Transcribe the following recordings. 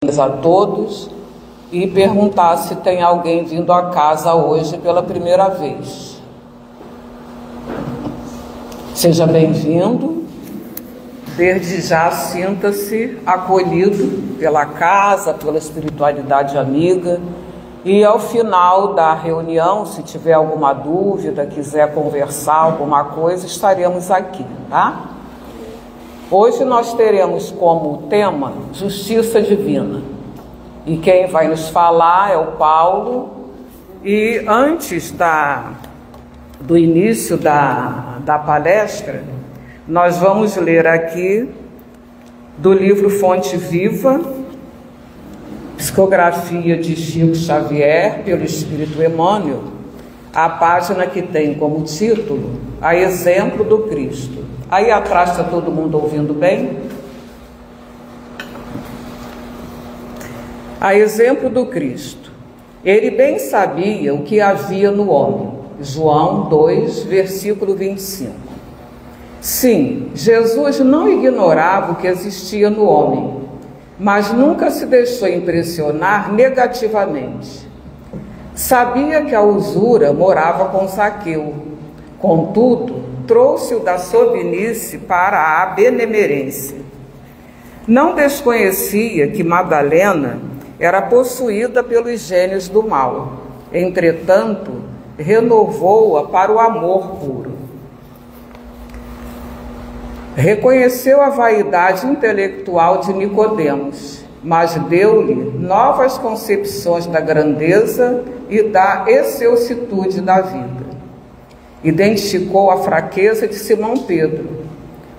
A todos e perguntar se tem alguém vindo à casa hoje pela primeira vez. Seja bem-vindo, desde já sinta-se acolhido pela casa, pela espiritualidade amiga, e ao final da reunião, se tiver alguma dúvida, quiser conversar alguma coisa, estaremos aqui, tá? Hoje nós teremos como tema Justiça Divina. E quem vai nos falar é o Paulo. E antes do início da palestra, nós vamos ler aqui do livro Fonte Viva, Psicografia de Chico Xavier, pelo Espírito Emmanuel, a página que tem como título A Exemplo do Cristo. Aí atrás está todo mundo ouvindo bem? A exemplo do Cristo. Ele bem sabia o que havia no homem. João 2, versículo 25. Sim, Jesus não ignorava o que existia no homem, mas nunca se deixou impressionar negativamente. Sabia que a usura morava com Zaqueu. Contudo, trouxe-o da sobinice para a benemerência. Não desconhecia que Madalena era possuída pelos gênios do mal. Entretanto, renovou-a para o amor puro. Reconheceu a vaidade intelectual de Nicodemos, mas deu-lhe novas concepções da grandeza e da excelsitude da vida. Identificou a fraqueza de Simão Pedro.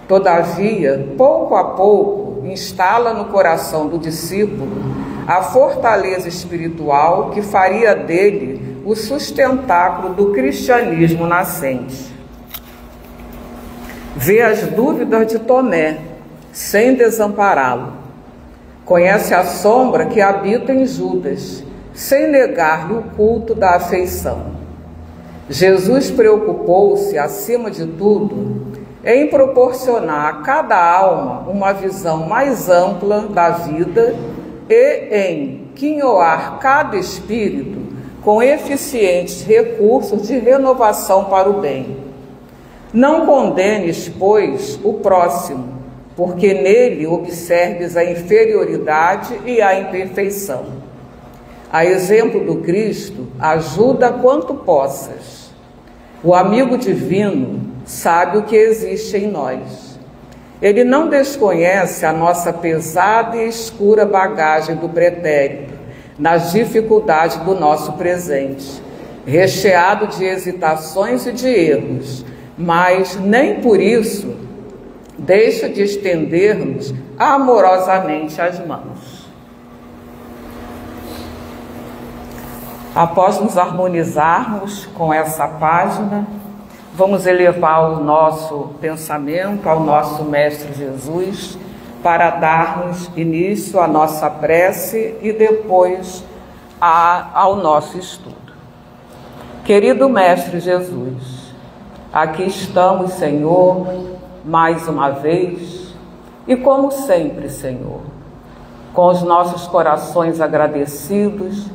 Todavia, pouco a pouco, instala no coração do discípulo a fortaleza espiritual que faria dele o sustentáculo do cristianismo nascente. Vê as dúvidas de Tomé, sem desampará-lo. Conhece a sombra que habita em Judas, sem negar-lhe o culto da afeição. Jesus preocupou-se, acima de tudo, em proporcionar a cada alma uma visão mais ampla da vida e em quinhoar cada espírito com eficientes recursos de renovação para o bem. Não condenes, pois, o próximo, porque nele observes a inferioridade e a imperfeição. A exemplo do Cristo, ajuda quanto possas. O amigo divino sabe o que existe em nós. Ele não desconhece a nossa pesada e escura bagagem do pretérito, nas dificuldades do nosso presente, recheado de hesitações e de erros, mas nem por isso deixa de estender-nos amorosamente as mãos. Após nos harmonizarmos com essa página, vamos elevar o nosso pensamento ao nosso Mestre Jesus para darmos início à nossa prece e depois ao nosso estudo. Querido Mestre Jesus, aqui estamos, Senhor, mais uma vez e como sempre, Senhor, com os nossos corações agradecidos,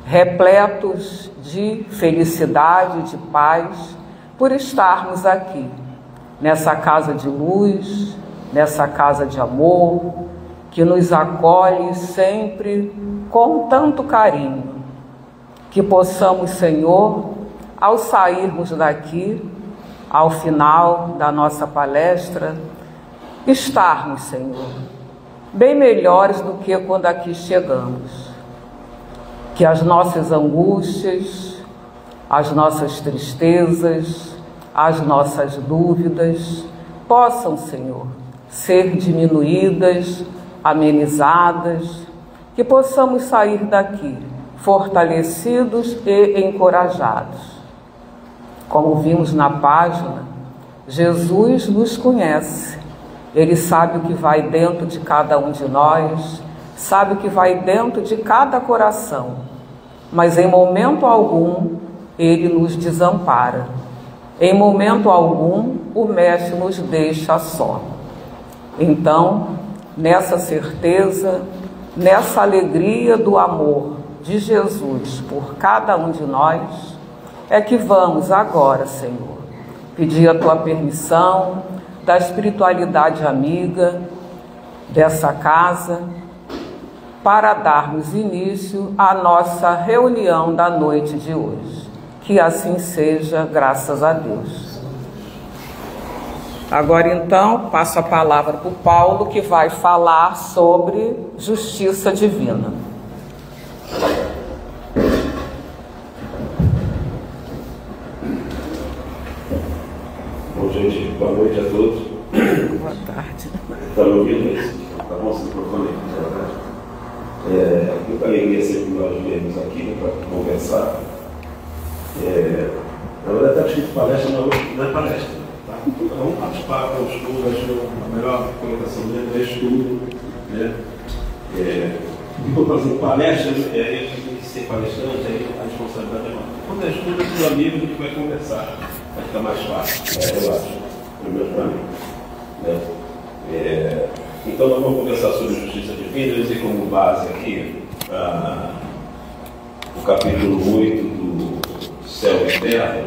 repletos de felicidade, de paz, por estarmos aqui, nessa casa de luz, nessa casa de amor, que nos acolhe sempre com tanto carinho. Que possamos, Senhor, ao sairmos daqui, ao final da nossa palestra, estarmos, Senhor, bem melhores do que quando aqui chegamos. Que as nossas angústias, as nossas tristezas, as nossas dúvidas possam, Senhor, ser diminuídas, amenizadas, que possamos sair daqui fortalecidos e encorajados. Como vimos na página, Jesus nos conhece. Ele sabe o que vai dentro de cada um de nós, sabe o que vai dentro de cada coração, mas em momento algum Ele nos desampara. Em momento algum o Mestre nos deixa só. Então, nessa certeza, nessa alegria do amor de Jesus por cada um de nós, é que vamos agora, Senhor, pedir a Tua permissão da espiritualidade amiga dessa casa, para darmos início à nossa reunião da noite de hoje. Que assim seja, graças a Deus. Agora então, passo a palavra para o Paulo, que vai falar sobre justiça divina. Bom, gente, boa noite a todos. Boa tarde. Está me ouvindo? Tá bom, se microfone? Muita alegria sempre nós viemos aqui para conversar. Na verdade está escrito palestra, não é palestra. Tá? Vamos participar com o estudo, acho que a melhor colocação dele é estudo. Né? E quando fazendo palestra, tem que ser palestrante, aí a responsabilidade é maior. Quando é estudo, é com amigos, a gente vai conversar. Vai ficar mais fácil, eu acho. Pelo menos para mim. Né? Então nós vamos conversar sobre justiça divina. Eu usei como base aqui o capítulo 8 do Céu e Terra,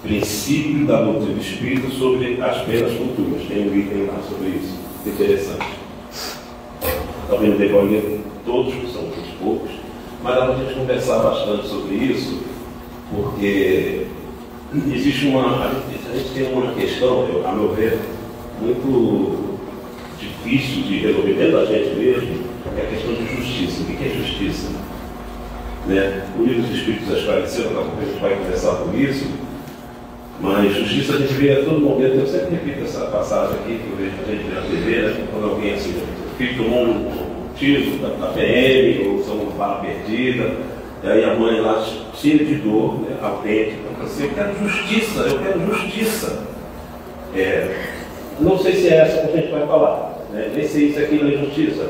princípio da doutrina do Espírito sobre as penas futuras. Tem um item lá sobre isso, interessante. Talvez não deva ler todos, que são muitos poucos, mas dá para a gente conversar bastante sobre isso, porque existe a gente tem uma questão, a meu ver, muito difícil de resolver dentro da gente mesmo, que é a questão de justiça. O que é justiça? Né? O livro dos Espíritos já esclareceu, daqui a pouco a gente vai conversar por isso, mas justiça a gente vê a todo momento. Eu sempre repito essa passagem aqui, que eu vejo a gente na TV, né? Quando alguém assim, o filho tomou um tiro da PM, ou são uma bala perdida, e aí a mãe lá cheia de dor, né, autêntica, assim, eu quero justiça. Não sei se é essa que a gente vai falar, né? Nem sei se aquilo é justiça,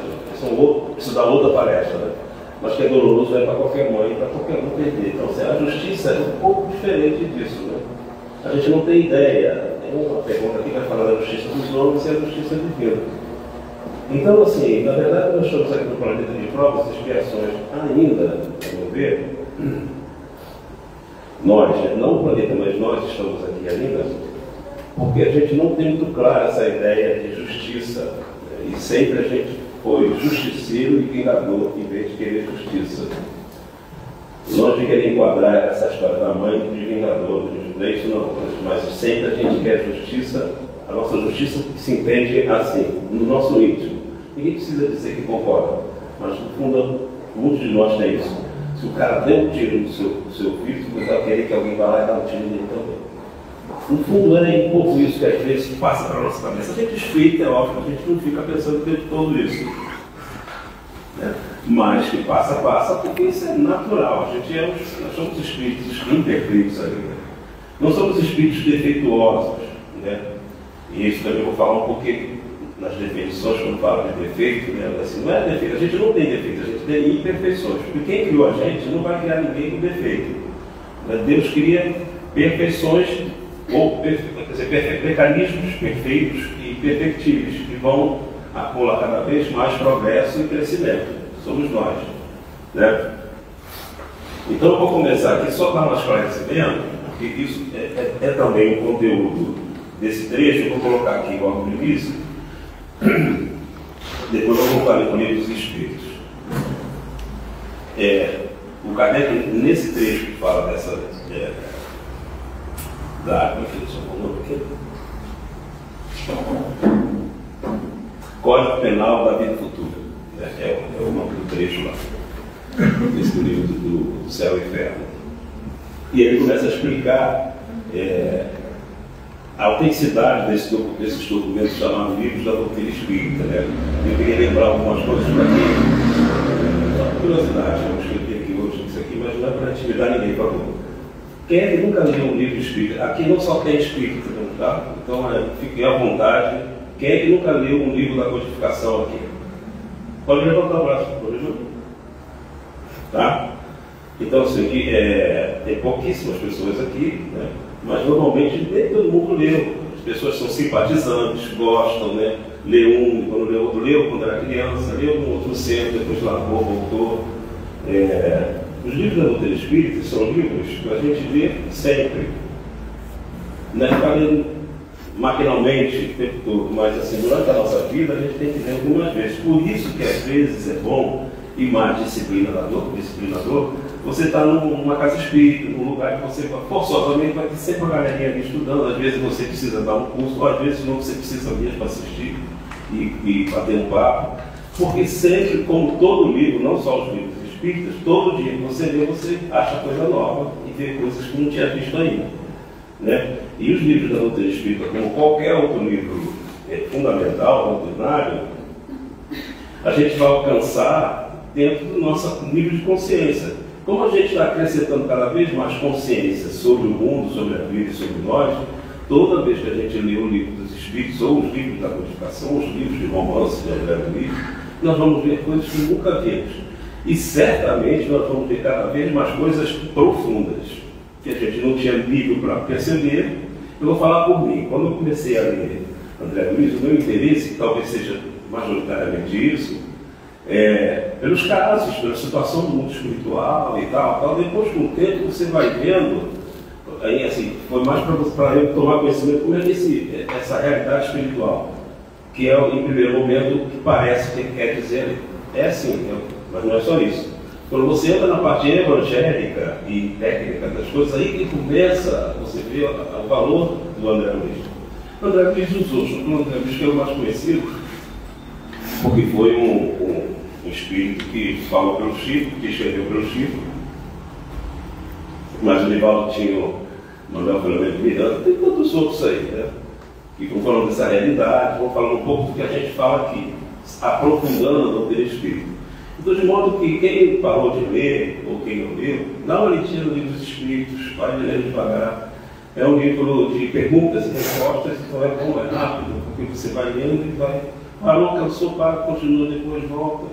isso dá outra palestra, né? Mas que é doloroso para qualquer mãe, para qualquer um perder. Então, a justiça é um pouco diferente disso, né? A gente não tem ideia. Tem uma pergunta aqui que vai falar da justiça dos homens e a justiça divina. Então, assim, na verdade, nós estamos aqui no planeta de provas e expiações ainda, a meu ver, nós, não o planeta, mas nós estamos aqui ainda, porque a gente não tem muito clara essa ideia de justiça, né? E sempre a gente foi justiceiro e vingador em vez de querer justiça. Longe de querer enquadrar essa história da mãe de vingador, não é isso não, mas sempre a gente quer justiça. A nossa justiça se entende assim, no nosso íntimo. Ninguém precisa dizer que concorda, mas no fundo, muitos de nós têm isso. Se o cara deu um tiro no seu filho, você vai querer que alguém vá lá e dá um tiro nele também. No fundo, é um pouco isso que às vezes passa para a nossa cabeça. A gente explica, é óbvio, a gente não fica pensando o tempo todo isso. Né? Mas que passa, porque isso é natural. Nós somos espíritos imperfeitos ali. Né? Não somos espíritos defeituosos. Né? E isso também eu vou falar um pouquinho nas definições, quando falo de defeito, né? Assim, não é defeito, a gente não tem defeito, a gente tem imperfeições. Porque quem criou a gente não vai criar ninguém com defeito. Deus cria perfeições, ou mecanismos perfeitos e perfectíveis, que vão acumular cada vez mais progresso e crescimento. Somos nós. Né? Então eu vou começar aqui só para um esclarecimento, porque isso é também um conteúdo desse trecho. Eu vou colocar aqui logo no início, depois eu vou falar com o livro dos Espíritos. O Kardec, nesse trecho que fala dessa Código Penal da Vida Futura, é o nome do trecho lá, desse livro do Céu e Inferno. E ele começa a explicar a autenticidade desses documentos chamados livros da doutrina espírita. Né? Eu queria lembrar algumas coisas para aqui, só por curiosidade, eu escrevi aqui hoje isso aqui, mas não é para intimidar ninguém, por favor. Quem é que nunca leu um livro espírita? Aqui não só tem espírita, tá? Então fiquem à vontade. Quem é que nunca leu um livro da codificação aqui? Pode levantar o braço, por exemplo. Tá? Então, assim, tem pouquíssimas pessoas aqui, né? Mas normalmente nem todo mundo leu. As pessoas são simpatizantes, gostam, né? lê um, quando lê outro, leu quando era criança, leu no outro centro, depois largou, voltou. Os livros da doutrina espírita são livros que a gente lê sempre. Não é ficar lendo maquinalmente o tempo todo, mas assim, durante a nossa vida a gente tem que ler algumas vezes. Por isso que às vezes é bom e mais disciplinador, você está numa casa espírita, num lugar que você forçosamente vai ter sempre uma galerinha ali estudando. Às vezes você precisa dar um curso, ou às vezes não, você precisa mesmo para assistir e bater um papo. Porque sempre, como todo livro, não só os livros espíritas, todo dia que você lê, você acha coisa nova e vê coisas que não tinha visto ainda. Né? E os livros da doutrina espírita, como qualquer outro livro fundamental, doutrinário, a gente vai alcançar dentro do nosso nível de consciência. Como a gente está acrescentando cada vez mais consciência sobre o mundo, sobre a vida e sobre nós, toda vez que a gente lê o livro dos Espíritos, ou os livros da codificação, os livros de romance de André Luiz, nós vamos ver coisas que nunca vimos. E certamente nós vamos ver cada vez mais coisas profundas, que a gente não tinha nível para perceber. Eu vou falar por mim. Quando eu comecei a ler André Luiz, o meu interesse, que talvez seja majoritariamente isso, pelos casos, pela situação do mundo espiritual e tal. Depois, com o tempo, você vai vendo, aí assim, foi mais para eu tomar conhecimento como é que essa realidade espiritual, que é, em primeiro momento, o que parece que quer dizer, assim, mas não é só isso. Quando você entra na parte evangélica e técnica das coisas, aí que começa, você vê o valor do André Luiz. O André Luiz usou, o André Luiz que é o mais conhecido, porque foi um espírito que falou pelo Chico, que escreveu pelo Chico, mas o Nivaldo tinha o Manuel Filomeno Miranda, tem tantos outros aí, né? Que vão falando dessa realidade, vão falando um pouco do que a gente fala aqui, aprofundando a doutrina espírita. Então, de modo que quem parou de ler, ou quem não leu, dá uma leitura no livro dos Espíritos, vai lendo devagar. É um livro de perguntas e respostas, então é bom, é rápido, porque você vai lendo e vai. Parou, cansou, para, continua, depois volta.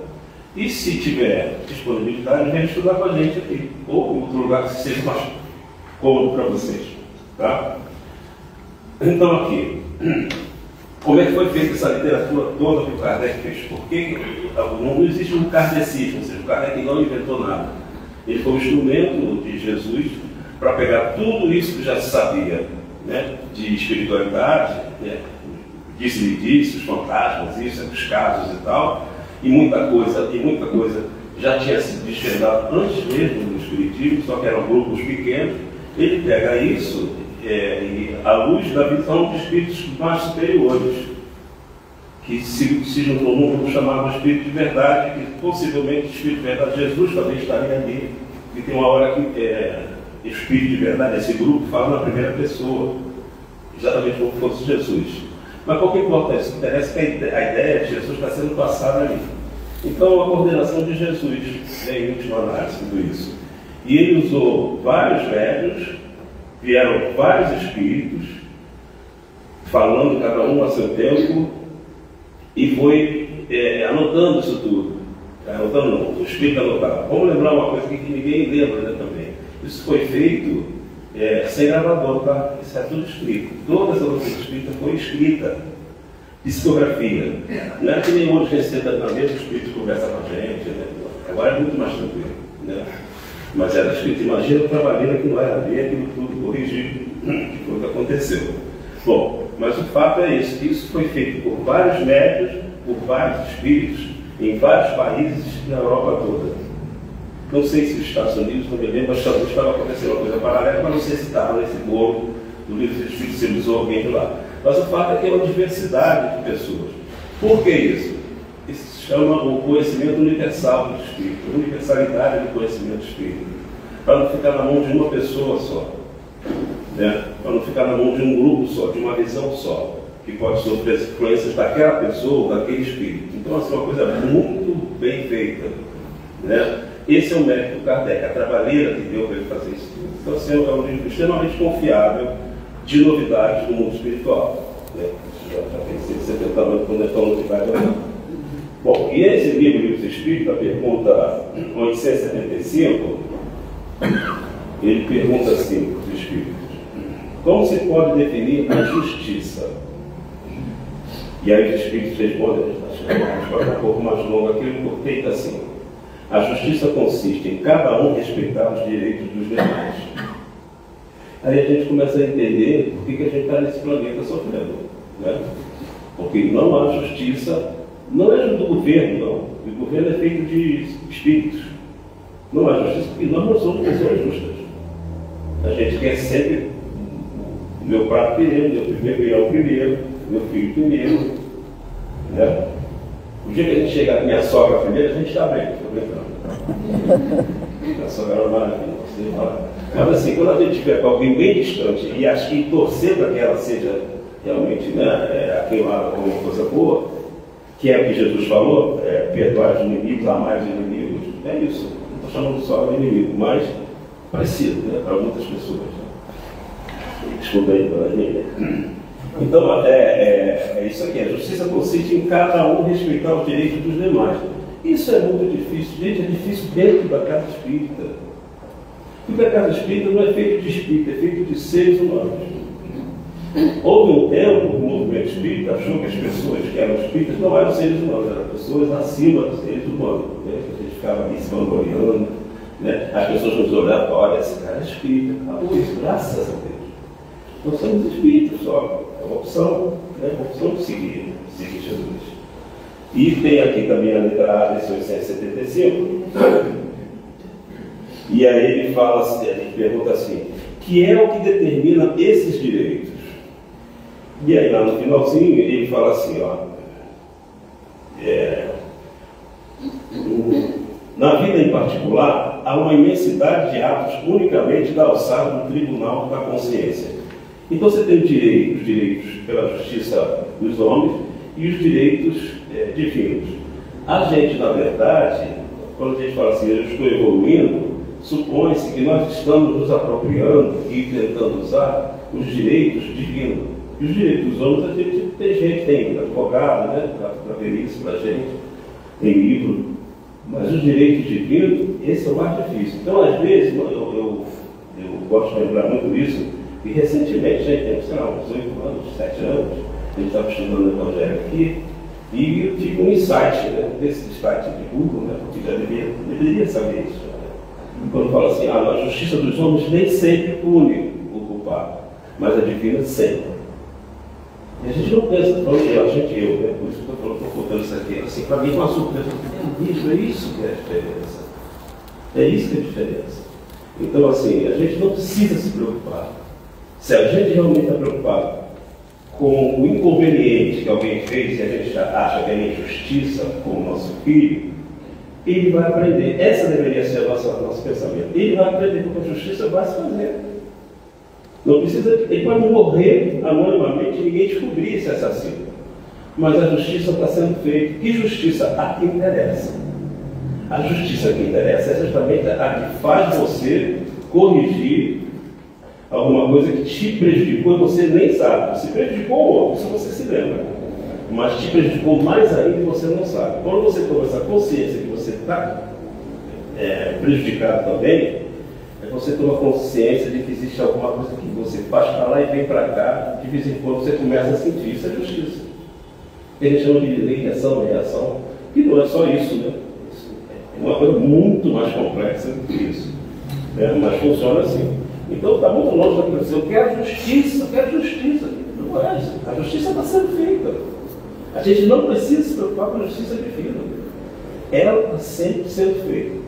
E se tiver disponibilidade, vem estudar com a gente aqui, ou em outro lugar que seja mais cômodo para vocês. Tá? Então, aqui, como é que foi feita essa literatura toda que o Kardec fez? Porque não existe um kardecismo, ou seja, o Kardec não inventou nada. Ele foi um instrumento de Jesus para pegar tudo isso que já se sabia, né, de espiritualidade, né, disse-lhe-disse, os fantasmas, isso, os casos e tal, e muita coisa já tinha sido desvendado antes mesmo do Espiritismo, só que eram grupos pequenos. Ele pega isso e à luz da visão de espíritos mais superiores, que se juntou num grupo chamado Espírito de Verdade, que possivelmente o Espírito de Verdade, Jesus também estaria ali, e tem uma hora que Espírito de Verdade, esse grupo, fala na primeira pessoa, exatamente como fosse Jesus. Mas qual que importa isso? Interessa que a ideia de Jesus está sendo passada ali. Então, a coordenação de Jesus, em última análise, tudo isso. E ele usou vários médiuns, vieram vários espíritos, falando cada um a seu tempo, e foi anotando isso tudo. Anotando não, o espírito anotava. Vamos lembrar uma coisa que ninguém lembra, né, também. Isso foi feito sem gravador, tá? Isso é tudo escrito. Toda essa doutrina espírita foi escrita. Psicografia. Não é que nem hoje receba na mesa, o espírito conversa com a gente, né? Agora é muito mais tranquilo, né? Mas era escrito. Imagina o trabalheiro que não era ver aquilo tudo corrigido, que foi o que aconteceu. Bom, mas o fato é isso, que isso foi feito por vários médiuns, por vários espíritos, em vários países na Europa toda. Não sei se os Estados Unidos, não me lembro, mas estava acontecendo uma coisa paralela, mas não sei se estava nesse bolo do livro dos Espíritos, se usou alguém de lá. Mas o fato é que é uma diversidade de pessoas. Por que isso? Isso se chama o conhecimento universal do Espírito, universalidade do conhecimento espírita. Para não ficar na mão de uma pessoa só, né? Para não ficar na mão de um grupo só, de uma visão só, que pode sofrer as influências daquela pessoa ou daquele espírito. Então, assim, é uma coisa muito bem feita, né? Esse é o mérito do Kardec, a trabalheira que deu para ele fazer isso tudo. Então, assim, é um livro extremamente confiável de novidades do mundo espiritual, né? Já pensei que você tentava quando é tão novidade ou não. Bom, e esse livro dos Espíritos, a pergunta 875, ele pergunta assim para os Espíritos: como se pode definir a justiça? E aí os Espíritos respondem, a história é um pouco mais longa aqui, porque assim, a justiça consiste em cada um respeitar os direitos dos demais. Aí a gente começa a entender por que a gente está nesse planeta sofrendo, né? Porque não há justiça, não é do governo, não. O governo é feito de espíritos. Não há justiça, porque nós não somos pessoas justas. A gente quer sempre o meu prato primeiro, meu primeiro primeiro, meu filho primeiro, né? O dia que a gente chegar com minha sogra primeiro, a gente está bem, estou brincando. Minha sogra era maravilhosa, você fala. Mas assim, quando a gente estiver com alguém bem distante e acho que torcer para que ela seja realmente, né, aquilo lá como uma coisa boa, que é o que Jesus falou, perdoar os inimigos, amar os inimigos, é isso. Não estou chamando só de inimigo, mas parecido, né, para muitas pessoas. Desculpa aí pela gente. Então, é isso aqui. A justiça consiste em cada um respeitar os direitos dos demais. Isso é muito difícil. Gente, é difícil dentro da casa espírita. Porque a casa espírita não é feita de espírita, é feita de seres humanos. Houve um tempo que o movimento espírita achou que as pessoas que eram espíritas não eram seres humanos, eram pessoas acima dos seres humanos. Né? A gente ficava ali se vangloriando, né? As pessoas nos olhavam, olha, esse cara é espírita. Acabou isso, graças a Deus. Nós somos espíritos só. É uma opção, né? Uma opção de seguir Jesus. E tem aqui também a letra A, lição 175. E aí ele fala, ele pergunta assim, que é o que determina esses direitos? E aí lá no finalzinho ele fala assim, ó, na vida em particular, há uma imensidade de atos unicamente da alçada do tribunal da consciência. Então você tem os direitos pela justiça dos homens e os direitos divinos. A gente, na verdade, quando a gente fala assim, eu estou evoluindo, supõe-se que nós estamos nos apropriando e tentando usar os direitos divinos. E os direitos dos homens, a gente tem gente, tem advogado, né, para ver isso para a gente, tem livro, mas os direitos divinos, esse é o mais difícil. Então, às vezes, eu gosto de lembrar muito isso, e recentemente, gente, tem, sei lá, uns 8 anos, 7 anos, a gente estava estudando o Evangelho aqui, e eu tive um insight, né, desse site de Google, né, porque já deveria saber isso. Né? Quando fala assim, a justiça dos homens nem sempre pune o culpado, mas a divina sempre. E a gente não pensa, né? Por isso que eu estou falando, estou contando isso aqui, assim, para mim é uma surpresa, é isso que é a diferença. É isso que é a diferença. Então, assim, a gente não precisa se preocupar. Se a gente realmente está preocupado com o inconveniente que alguém fez e a gente acha que é injustiça com o nosso filho, ele vai aprender. Essa deveria ser o nosso pensamento. Ele vai aprender porque a justiça vai se fazer. Não precisa, ele pode morrer anonimamente e ninguém descobrir esse assassino. Mas a justiça está sendo feita. Que justiça? A que interessa. A justiça que interessa é justamente a que faz você corrigir alguma coisa que te prejudicou e você nem sabe. Você prejudicou o outro, isso você se lembra. Mas te prejudicou mais ainda e você não sabe. Quando você toma essa consciência que você está prejudicado também, você toma consciência de que existe alguma coisa que você faz para lá e vem para cá, de vez em quando você começa a sentir isso é justiça. Eles chamam de lei de ação, reação, que não é só isso, né? É uma coisa muito mais complexa do que isso. Né? Mas funciona assim. Então está muito longe da pessoa. Eu quero justiça, eu quero justiça. Não é isso. A justiça está sendo feita. A gente não precisa se preocupar com a justiça divina. Ela está sempre sendo feita.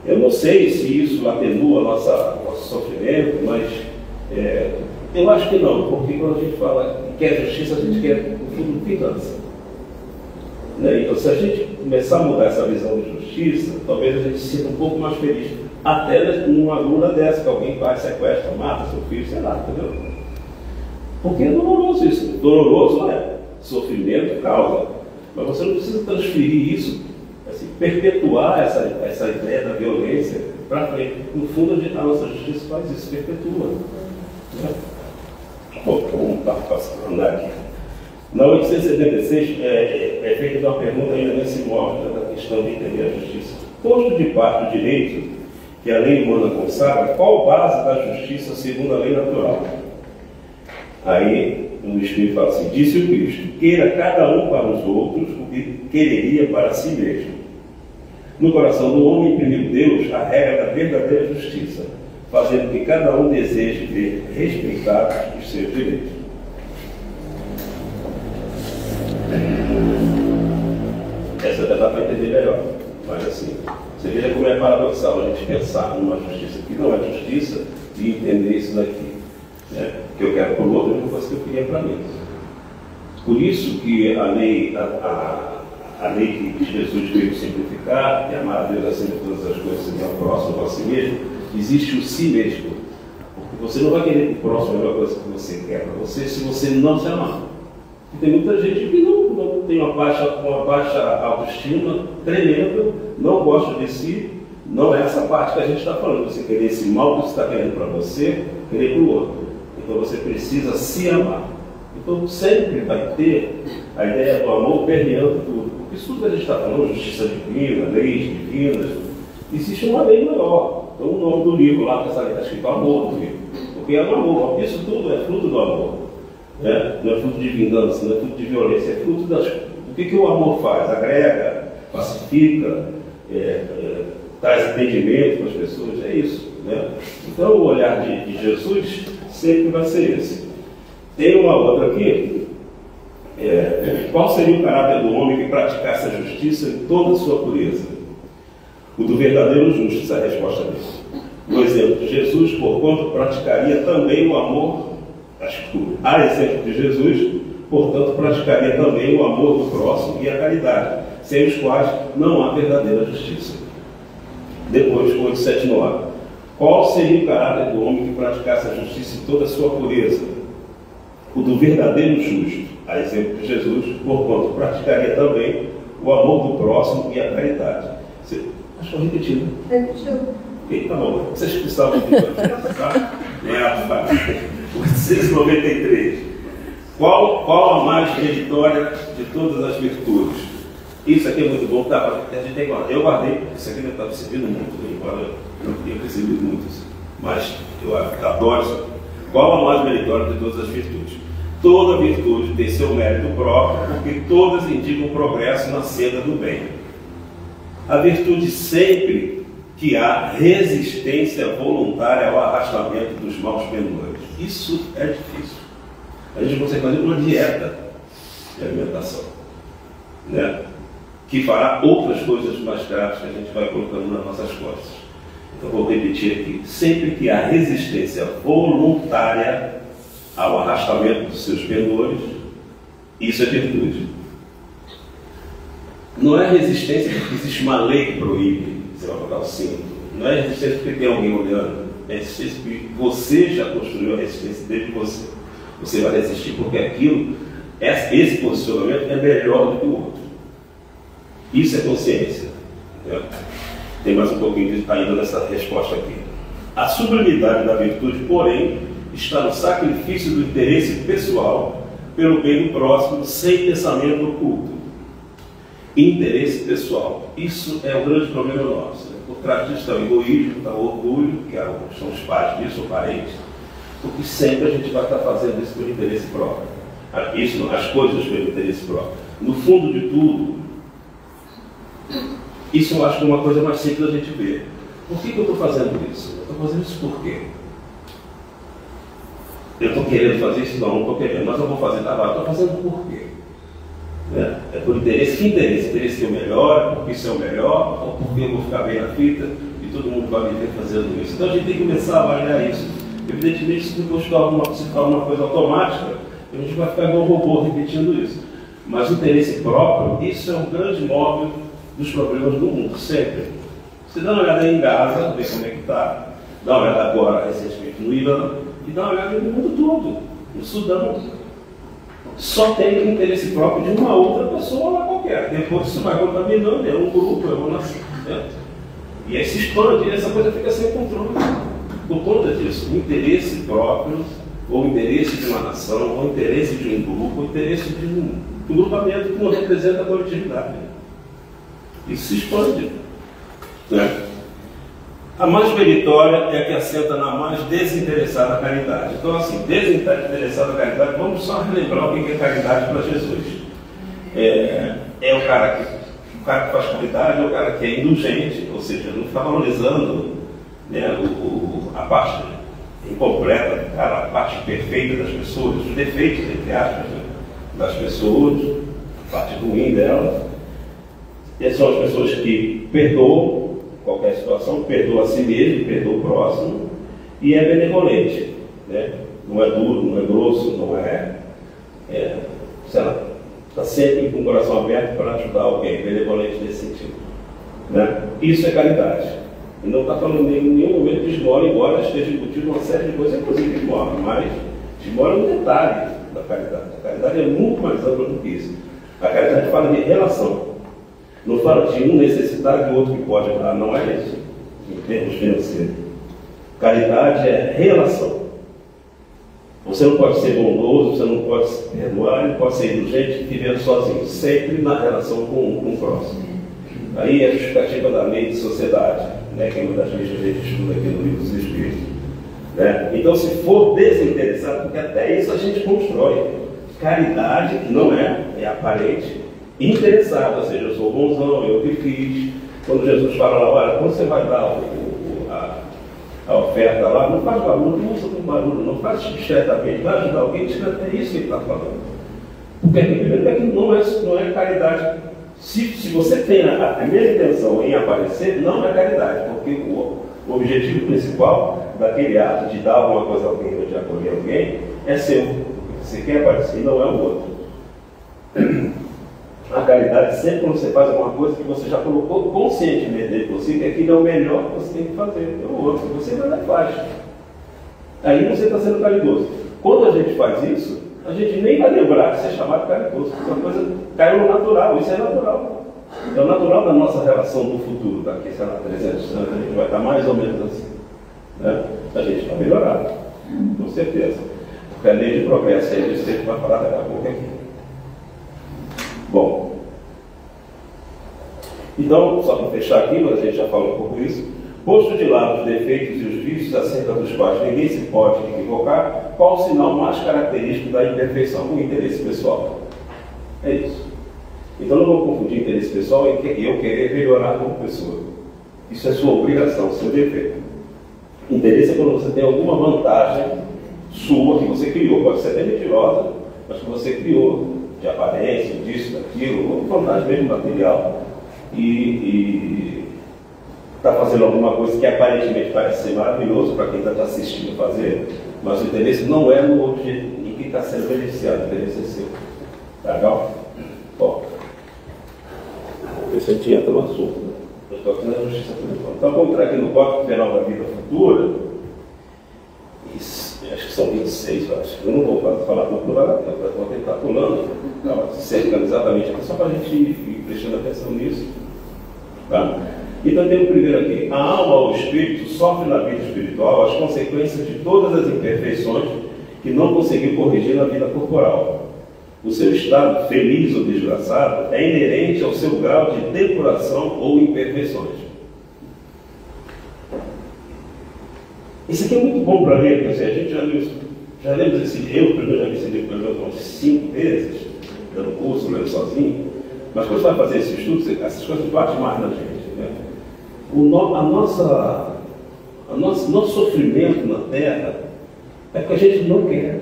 Eu não sei se isso atenua nosso sofrimento, mas eu acho que não, porque quando a gente fala que quer justiça, a gente quer, no fundo, vingança. Né? Então, se a gente começar a mudar essa visão de justiça, talvez a gente se sinta um pouco mais feliz. Até numa luna dessa, que alguém vai, sequestra, mata seu filho, sei lá, entendeu? Porque é doloroso isso. Doloroso é sofrimento, causa. Mas você não precisa transferir isso, assim, perpetuar essa ideia da violência para frente. No fundo, a nossa justiça faz isso, perpetua. Né? Bom, vamos passando aqui. Na 876 é feita uma pergunta ainda nesse módulo da questão de entender a justiça. Posto de parte o direito que a lei humana consagra, qual base da justiça segundo a lei natural? Aí o Espírito fala assim: disse o Cristo, queira cada um para os outros o que quereria para si mesmo. No coração do homem imprimiu Deus a regra da verdadeira justiça, fazendo que cada um deseje ver respeitados os seus direitos. Essa dá para entender melhor, mas assim, você veja como é paradoxal a gente pensar numa justiça que não é justiça e entender isso daqui, né? Que eu quero para o outro é uma coisa que eu queria para mim. Por isso que a lei que Jesus veio simplificar, que amar a Deus acima de todas as coisas e ao próximo a si mesmo, existe o si mesmo. Porque você não vai querer que o próximo é a melhor coisa que você quer para você se você não se amar. E tem muita gente que não tem uma baixa autoestima tremenda, não gosta de si. Não é essa parte que a gente está falando. Você querer esse mal que você está querendo para você, querer para o outro. Então você precisa se amar. Então sempre vai ter a ideia do amor permeando tudo. Porque isso tudo que a gente está falando, justiça divina, leis divinas, existe uma lei maior. Então o nome do livro lá, essa lei está escrito amor do livro. Porque é o amor. Isso tudo é fruto do amor. Né? Não é fruto de vingança, não é fruto de violência, é fruto do que o amor faz. Agrega, pacifica, traz entendimento para as pessoas, é isso. Né? Então o olhar de Jesus sempre vai ser esse. Tem uma outra aqui. Qual seria o caráter do homem que praticasse a justiça em toda a sua pureza? O do verdadeiro justo, essa é a resposta dele. No exemplo de Jesus, porquanto praticaria também o amor. A exemplo de Jesus, portanto, praticaria também o amor do próximo e a caridade, sem os quais não há verdadeira justiça. Depois, 8:7-9. Qual seria o caráter do homem que praticasse a justiça em toda a sua pureza? O do verdadeiro justo, a exemplo de Jesus, porquanto praticaria também o amor do próximo e a caridade. Acho que repetido. Repetiu. Tá bom, vocês precisavam de tá? Não é a parte. 893. Qual a mais meritória de todas as virtudes? Isso aqui é muito bom, tá? A gente tem guardado. Eu guardei, isso aqui deve estar me servindo muito, embora eu não tenha percebido muito isso. Mas eu adoro isso. Qual a mais meritória de todas as virtudes? Toda virtude tem seu mérito próprio, porque todas indicam progresso na senda do bem. A virtude sempre que há resistência voluntária ao arrastamento dos maus pendores. Isso é difícil. A gente consegue fazer uma dieta de alimentação, né? Que fará outras coisas mais graves que a gente vai colocando nas nossas costas. Então vou repetir aqui. Sempre que há resistência voluntária ao arrastamento dos seus pendores, isso é virtude. Não é resistência porque existe uma lei que proíbe, você vai botar o cinto. Não é resistência porque tem alguém olhando. É resistência porque você já construiu a resistência desde você. Você vai resistir porque aquilo, esse posicionamento é melhor do que o outro. Isso é consciência. Né? Tem mais um pouquinho ainda nessa resposta aqui. A sublimidade da virtude, porém, está no sacrifício do interesse pessoal pelo bem do próximo, sem pensamento oculto. Interesse pessoal. Isso é o grande problema nosso. Né? Por trás disso está o egoísmo, está o orgulho, que são os pais disso, ou parentes, porque sempre a gente vai estar fazendo isso por interesse próprio. Isso, as coisas pelo interesse próprio. No fundo de tudo, isso eu acho que é uma coisa mais simples da gente ver. Por que eu estou fazendo isso? Eu estou fazendo isso por quê? Eu estou querendo fazer isso? Não estou querendo, mas eu vou fazer trabalho. Estou fazendo por quê? Né? É por interesse. Que interesse? Interesse que eu melhore, porque isso é o melhor, ou porque eu vou ficar bem na fita e todo mundo vai me ver fazendo isso. Então a gente tem que começar a avaliar isso. Evidentemente, se depois ficar alguma coisa automática, a gente vai ficar igual um robô repetindo isso. Mas o interesse próprio, isso é um grande móvel dos problemas do mundo, sempre. Você dá uma olhada aí em Gaza, vê como é que está, dá uma olhada agora recentemente no Irã, e dá uma olhada no mundo todo, no Sudão. Só tem o interesse próprio de uma outra pessoa lá qualquer. Depois isso vai contaminando, é um grupo, é uma nação. Né? E aí se expande, e essa coisa fica sem controle. Por conta disso, o interesse próprio, ou o interesse de uma nação, ou o interesse de um grupo, ou o interesse de um grupamento que não representa a coletividade. Isso se expande. Né? A mais meritória é a que assenta na mais desinteressada caridade. Então, assim, desinteressada caridade, vamos só relembrar o que é caridade para Jesus. É o cara que faz caridade, é o cara que é indulgente, ou seja, não está valorizando, né, a parte incompleta do cara, a parte perfeita das pessoas, os defeitos, entre aspas, né, das pessoas, a parte ruim dela. E são as pessoas que perdoam qualquer situação, perdoa a si mesmo, perdoa o próximo, e é benevolente, né? Não é duro, não é grosso, não sei lá, está sempre com o coração aberto para ajudar alguém, benevolente nesse sentido, né? Isso é caridade. E não está falando em nenhum momento de esmola, embora esteja embutido uma série de coisas, inclusive esmola, mas esmola é um detalhe da caridade. A caridade é muito mais ampla do que isso. A caridade fala de relação. Não fala de um necessitar e o outro que pode dar, não é isso, em termos financeiros. Caridade é relação. Você não pode ser bondoso, você não pode se perdoar, não pode ser indulgente vivendo sozinho, sempre na relação com o próximo. Aí é a justificativa da lei de sociedade, né, que é uma das leis que a gente estuda aqui no Livro dos Espíritos. Né? Então, se for desinteressado, porque até isso a gente constrói. Caridade, que não é aparente, interessado, ou seja, eu sou bonzão, eu que fiz. Quando Jesus fala lá, olha, quando você vai dar a oferta lá, não faz barulho, não usa com barulho, não faz discretamente, vai ajudar alguém, discretamente, é isso que ele está falando. Porque não é caridade. Se você tem a primeira intenção em aparecer, não é caridade, porque o objetivo principal daquele ato de dar alguma coisa a alguém ou de acolher alguém é seu. Você quer aparecer, não é o outro. A caridade sempre quando você faz alguma coisa que você já colocou conscientemente dentro de você, que aquilo é o melhor que você tem que fazer, é o outro, você vai lá e faz. Aí você está sendo caridoso. Quando a gente faz isso, a gente nem vai lembrar de ser chamado caridoso, porque uma coisa caiu no natural, isso é natural. É o natural da nossa relação no futuro, daqui, sei lá, 300 anos, a gente vai estar mais ou menos assim. Né? A gente vai melhorar, com certeza. Porque a lei de progresso, aí a gente vai falar daqui a pouco aqui. Bom, então, só para fechar aqui, mas a gente já falou um pouco isso, posto de lado os defeitos e os vícios acerca dos quais ninguém se pode equivocar, qual o sinal mais característico da imperfeição? O interesse pessoal. É isso. Então não vamos confundir interesse pessoal e eu querer melhorar como pessoa. Isso é sua obrigação, seu dever. Interesse é quando você tem alguma vantagem sua que você criou, pode ser até mentirosa, mas que você criou, de aparência, disso, daquilo, ou vantagem mesmo material, e está fazendo alguma coisa que aparentemente parece ser maravilhoso para quem está te assistindo fazer, mas o interesse não é no objeto em que está sendo beneficiado, o interesse é seu. Tá legal? Bom, esse a gente entra no assunto, né? Eu estou aqui na justiça por. Então vamos entrar aqui no Código Penal da Vida Futura. Acho que são 26, eu acho. Eu não vou falar tudo, não vai dar tempo, vou tentar pulando, cercando exatamente aqui, só para a gente ir prestando atenção nisso. Tá? Então tem o primeiro aqui. A alma ou o espírito sofre na vida espiritual as consequências de todas as imperfeições que não conseguiu corrigir na vida corporal. O seu estado, feliz ou desgraçado, é inerente ao seu grau de depuração ou imperfeições. Isso aqui é muito bom para ler, porque a gente já lemos esse livro, eu já li esse livro umas 5 vezes, dando curso, lendo sozinho, mas quando você vai fazer esse estudo, essas coisas batem mais na gente. Né? Nosso sofrimento na Terra é porque a gente não quer.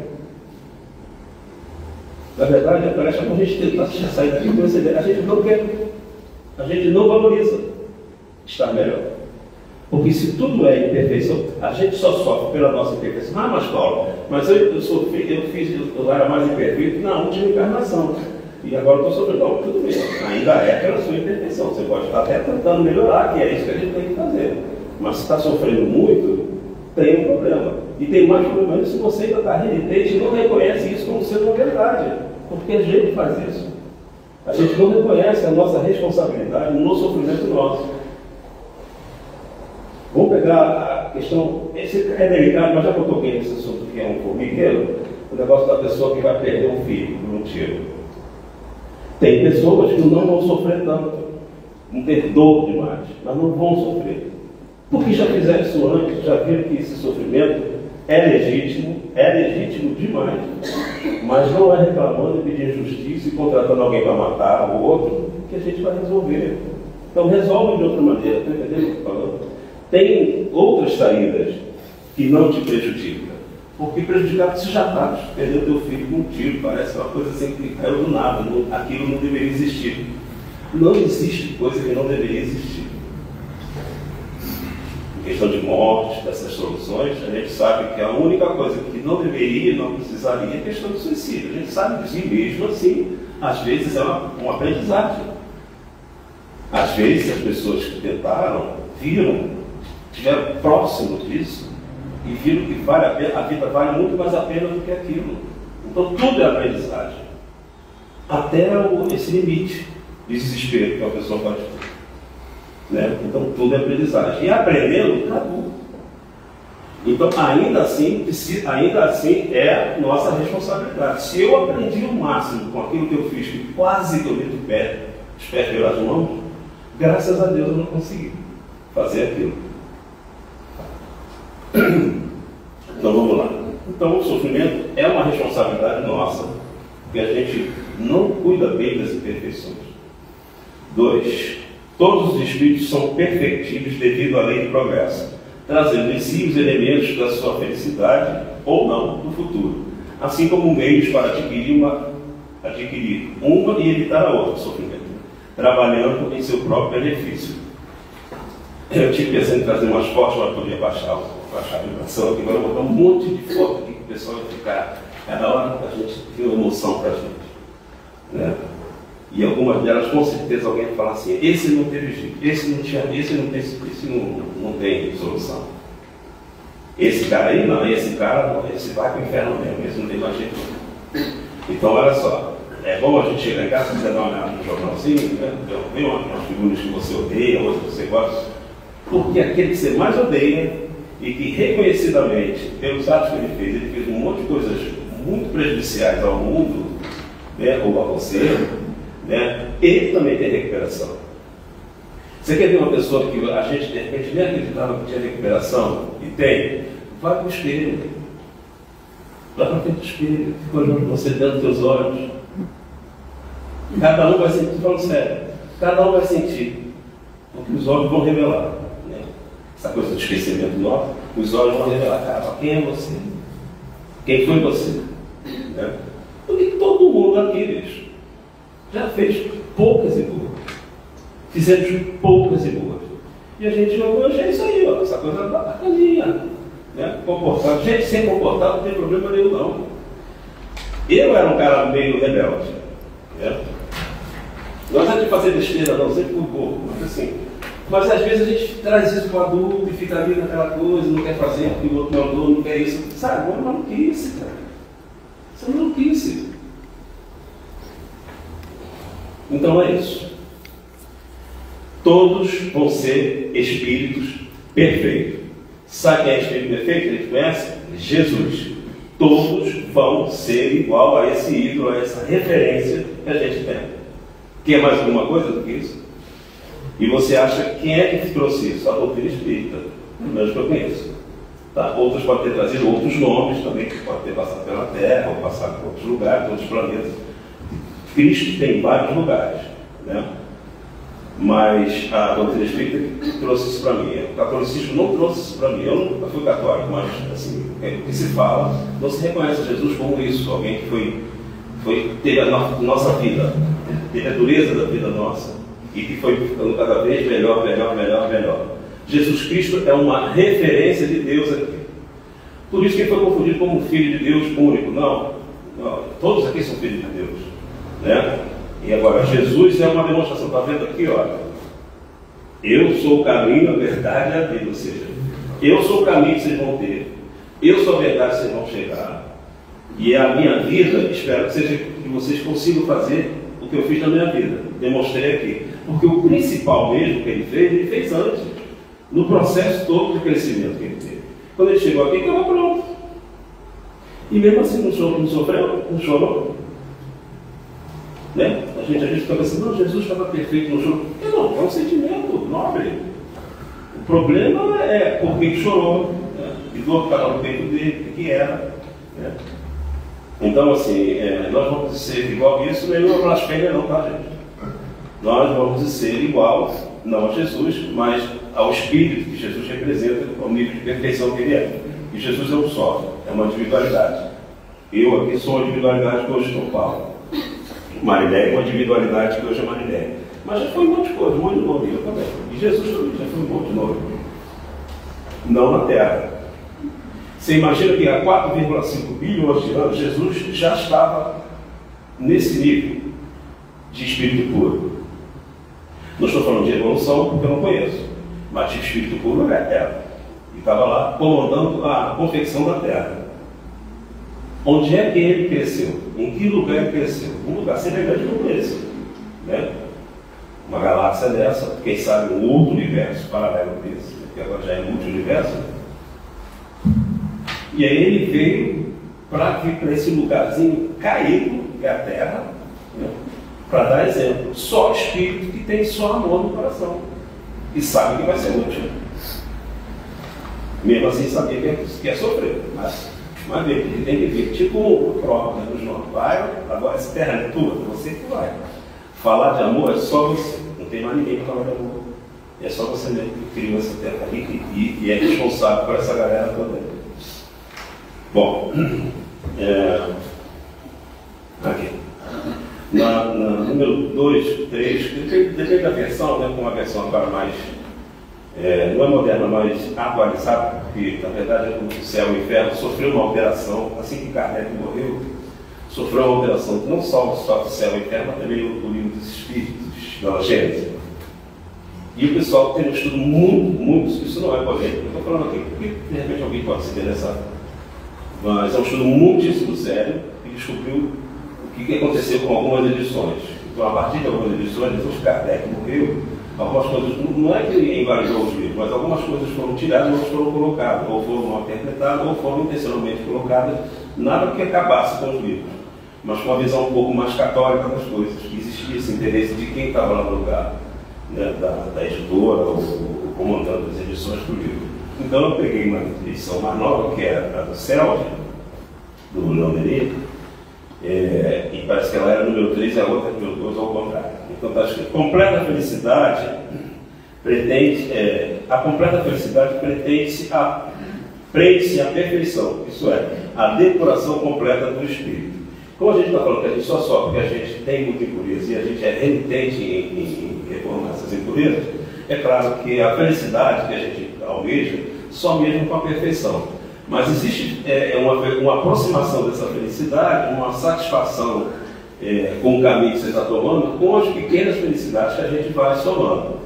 Na verdade, parece que a gente tentar sair daqui com essa ideia, a gente não quer, a gente não valoriza estar melhor. Porque se tudo é imperfeição, a gente só sofre pela nossa imperfeição. Ah, mas Paulo, mas eu era mais imperfeito na última encarnação. E agora estou sofrendo. Não, tudo bem, ainda é pela sua imperfeição. Você pode estar até tentando melhorar, que é isso que a gente tem que fazer. Mas se está sofrendo muito, tem um problema. E tem mais problema se você ainda está renitente e não reconhece isso como sendo uma verdade. Porque a gente faz isso. A gente não reconhece a nossa responsabilidade no sofrimento nosso. Vamos pegar a questão, esse é delicado, mas já que eu toquei nesse assunto que é um formigueiro, o negócio da pessoa que vai perder um filho por um tiro. Tem pessoas que não vão sofrer tanto, não ter dor demais, mas não vão sofrer. Porque já fizeram isso antes, já viram que esse sofrimento é legítimo demais. Mas não é reclamando e pedindo justiça e contratando alguém para matar o outro que a gente vai resolver. Então resolve de outra maneira, está entendendo o que eu estou falando? Tem outras saídas que não te prejudicam. Porque prejudicado você já está, perdeu teu filho com um tiro, parece uma coisa assim que caiu do nada, aquilo não deveria existir. Não existe coisa que não deveria existir. Em questão de morte, dessas soluções, a gente sabe que a única coisa que não deveria, não precisaria, é a questão do suicídio. A gente sabe disso, e mesmo assim, às vezes é uma aprendizagem. Às vezes as pessoas que tentaram, estiveram próximos disso, e viram que vale a pena, a vida vale muito mais a pena do que aquilo. Então tudo é aprendizagem. Até esse limite de desespero que a pessoa pode ter. Né? Então tudo é aprendizagem. E aprendendo, acabou. Então ainda assim é nossa responsabilidade. Se eu aprendi o máximo com aquilo que eu fiz, que quase que eu meto os pés pelas mãos, graças a Deus eu não consegui fazer aquilo. Então vamos lá. Então o sofrimento é uma responsabilidade nossa, porque a gente não cuida bem das imperfeições. 2. Todos os espíritos são perfectíveis devido à lei do progresso, trazendo em si os elementos da sua felicidade ou não no futuro, assim como meios para adquirir uma e evitar a outra, sofrimento, trabalhando em seu próprio benefício. Eu tive pensando em trazer umas fotos, mas podia baixar a vibração aqui, agora eu vou botar um monte de foto aqui que o pessoal vai ficar, cada hora a gente tem uma emoção para a gente. Né? E algumas delas, com certeza, alguém vai falar assim, esse não teve jeito, esse não tem solução. Esse cara aí, não, esse vai para o inferno mesmo, esse não tem mais jeito. Então, olha só, é bom a gente chegar em casa, se quiser dar uma olhada no jornalzinho, né? Vê umas figuras que você odeia, outras que você gosta, porque aquele que você mais odeia e que reconhecidamente, pelos atos que ele fez um monte de coisas muito prejudiciais ao mundo, né, ou a você, né, ele também tem recuperação. Você quer ver uma pessoa que a gente de repente nem acreditava que tinha recuperação e tem? Vai para o espelho. Vai para frente do espelho, fica olhando você dentro dos teus olhos. Cada um vai sentir, falando sério, cada um vai sentir, porque os olhos vão revelar. Né? Essa coisa do esquecimento nosso, os olhos vão revelar, cara, quem é você? Quem foi você? Né? Porque todo mundo aqui, bicho, já fez poucas e boas. Fizemos poucas e boas. E a gente hoje é isso aí, ó, essa coisa bacaninha. Né? Comportado. Gente sem comportado não tem problema nenhum, não. Eu era um cara meio rebelde. Né? Não é de fazer besteira, não, sempre por pouco, mas assim. Mas às vezes a gente traz isso para o adulto e fica ali naquela coisa, não quer fazer porque o outro mandou, não quer isso. Sabe, é uma maluquice, cara. Isso é uma maluquice. Então é isso. Todos vão ser espíritos perfeitos. Sabe quem é espírito perfeito? A gente conhece? Jesus. Todos vão ser igual a esse ídolo, a essa referência que a gente tem. Quer mais alguma coisa do que isso? E você acha quem é que trouxe isso? A doutrina espírita. Menos que eu conheço. Tá? Outros podem ter trazido outros nomes também, que podem ter passado pela Terra, ou passado por outros lugares, outros planetas. Cristo tem vários lugares. Né? Mas a doutrina espírita trouxe isso para mim. O catolicismo não trouxe isso para mim. Eu nunca fui católico, mas assim, é o que se fala. Não se reconhece Jesus como isso, alguém que teve a nossa vida, teve a dureza da vida nossa e que foi ficando cada vez melhor. Jesus Cristo é uma referência de Deus aqui. Por isso que ele foi confundido como filho de Deus único. Não, todos aqui são filhos de Deus. Né? E agora, Jesus é uma demonstração. Está vendo aqui, olha? Eu sou o caminho, a verdade e a vida. Ou seja, eu sou o caminho que vocês vão ter. Eu sou a verdade que vocês vão chegar. E a minha vida, espero que vocês consigam fazer o que eu fiz na minha vida. Demonstrei aqui. Porque o principal mesmo que ele fez antes. No processo todo de crescimento que ele teve. Quando ele chegou aqui, estava pronto. E mesmo assim não sofreu, não chorou. Né? A gente fica pensando, não, Jesus estava perfeito, não chorou. Não, é um sentimento nobre. O problema é por que chorou, né? E dor que estava no peito dele, o que era. Né? Então, assim, nós vamos ser igual a isso, não é uma blasfêmia não, tá, gente? Nós vamos ser igual, não a Jesus, mas ao Espírito que Jesus representa, ao nível de perfeição que ele é. E Jesus é um só, é uma individualidade. Eu aqui sou uma individualidade que hoje estou Paulo. Marilé é uma individualidade que hoje é Marilé. Mas já foi um monte de coisa, um monte de nome, eu também. E Jesus também já foi um monte de nome. Não na Terra. Você imagina que há 4,5 bilhões de anos, Jesus já estava nesse nível de espírito puro. Não estou falando de evolução porque eu não conheço, mas de espírito puro era. E estava lá comandando a confecção da Terra. Onde é que ele cresceu? Em que lugar ele cresceu? Um lugar semelhante como esse. Né? Uma galáxia dessa, quem sabe um outro universo paralelo desse, que agora já é multi-universo. E aí ele veio para esse lugarzinho caído, que é a Terra, né? Para dar exemplo. Só o espírito que tem só amor no coração. E sabe que vai ser útil. Mesmo assim sabia que é sofrer. Mas ele tem que vir. Tipo o próprio do João. Vai, agora essa terra é tua, você que vai. Falar de amor é só você. Não tem mais ninguém para falar de amor. É só você mesmo que criou essa terra e é responsável por essa galera toda. Bom, aqui. Na número 2, 3, depende da versão, né, com uma versão agora mais, não é moderna, mas atualizada, porque na verdade o céu e o inferno sofreu uma alteração, assim que Kardec morreu, sofreu uma alteração que não só o céu e o inferno, mas também o livro dos Espíritos, da Gênesis. E o pessoal tem um estudo muito, isso não é polêmico, eu estou falando aqui porque de repente alguém pode se interessar. Mas é um estudo muitíssimo sério e descobriu o que aconteceu com algumas edições. Então, a partir de algumas edições, depois que Kardec morreu, algumas coisas, não é que ele invalidou os livros, mas algumas coisas foram tiradas, outras foram colocadas, ou foram mal interpretadas, ou foram intencionalmente colocadas, nada que acabasse com os livros, mas com uma visão um pouco mais católica das coisas, que existia esse interesse de quem estava lá no lugar, né, da editora, ou comandando as edições do livro. Então eu peguei uma edição mais nova, que era a do Celso, do Leon Denis, e parece que ela era número 3 e a outra número 2 ao contrário. Então está escrito: completa felicidade a completa felicidade prende-se à perfeição, isso é, a depuração completa do espírito. Como a gente está falando que a gente só sofre porque a gente tem muita impureza e a gente é renitente em reformar essas impurezas, é claro que a felicidade que a gente almeja só mesmo com a perfeição. Mas existe uma aproximação dessa felicidade, uma satisfação com o caminho que você está tomando, com as pequenas felicidades que a gente vai somando.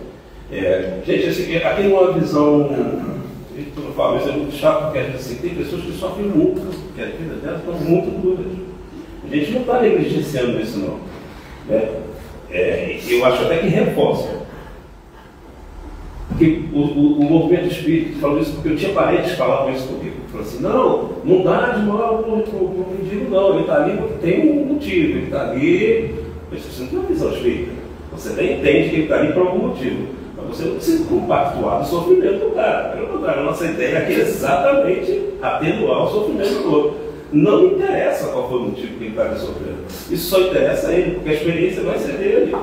Gente, assim, aqui numa visão, eu falo, isso é muito chato, porque assim, tem pessoas que sofrem muito, que a vida delas estão muito duras. A gente não está negligenciando isso, não. Né? Eu acho até que reforça. Porque o movimento espírita falou isso, porque eu tinha parentes que falavam isso comigo. Falaram assim: não dá de mal para o mendigo, não. Ele está ali porque tem um motivo. Ele está ali. Você não tem uma visão espírita. Você nem entende que ele está ali por algum motivo. Mas você não precisa compactuar do sofrimento do cara. Pelo contrário, a nossa ideia aqui é exatamente atenuar o sofrimento do outro. Não interessa qual foi o motivo que ele está ali sofrendo. Isso só interessa a ele, porque a experiência vai ser dele.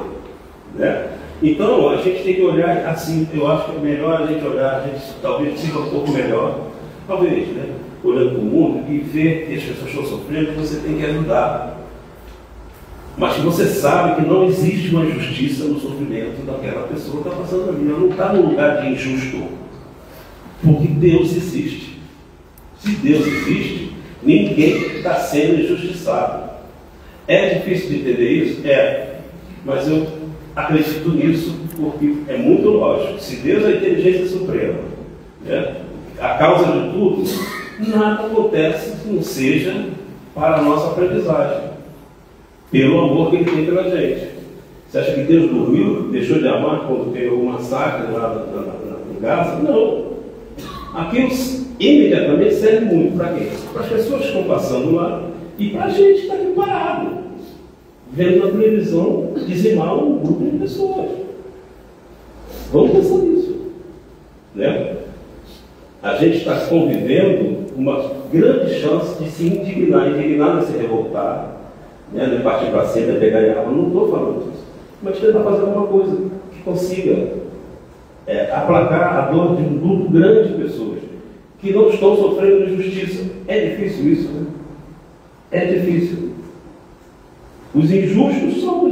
Né? Então, a gente tem que olhar assim, eu acho que é melhor a gente olhar, a gente talvez siga um pouco melhor, talvez, né? Olhando para o mundo e ver que as pessoas estão sofrendo, você tem que ajudar. Mas você sabe que não existe uma justiça no sofrimento daquela pessoa que está passando a vida. Ela não está no lugar de injusto, porque Deus existe. Se Deus existe, ninguém está sendo injustiçado. É difícil de entender isso? Mas eu acredito nisso porque é muito lógico. Se Deus é a inteligência suprema, né, a causa de tudo, nada acontece que não seja para a nossa aprendizagem, pelo amor que Ele tem pela gente. Você acha que Deus dormiu, deixou de amar quando teve algum massacre lá em Gaza? Não. Aquilo imediatamente serve muito para quem? Para as pessoas que estão passando lá e para a gente que está aqui parado, vendo na televisão dizimar um grupo de pessoas. Vamos pensar nisso. Né? a gente está convivendo uma grande chance de se indignar. Indignar não é se revoltar, né? Não é partir para cima, é pegar e arma. Não estou falando disso. Mas tentar fazer alguma coisa que consiga aplacar a dor de um grupo grande de pessoas que não estão sofrendo injustiça. É difícil isso, né? É difícil. Os injustos são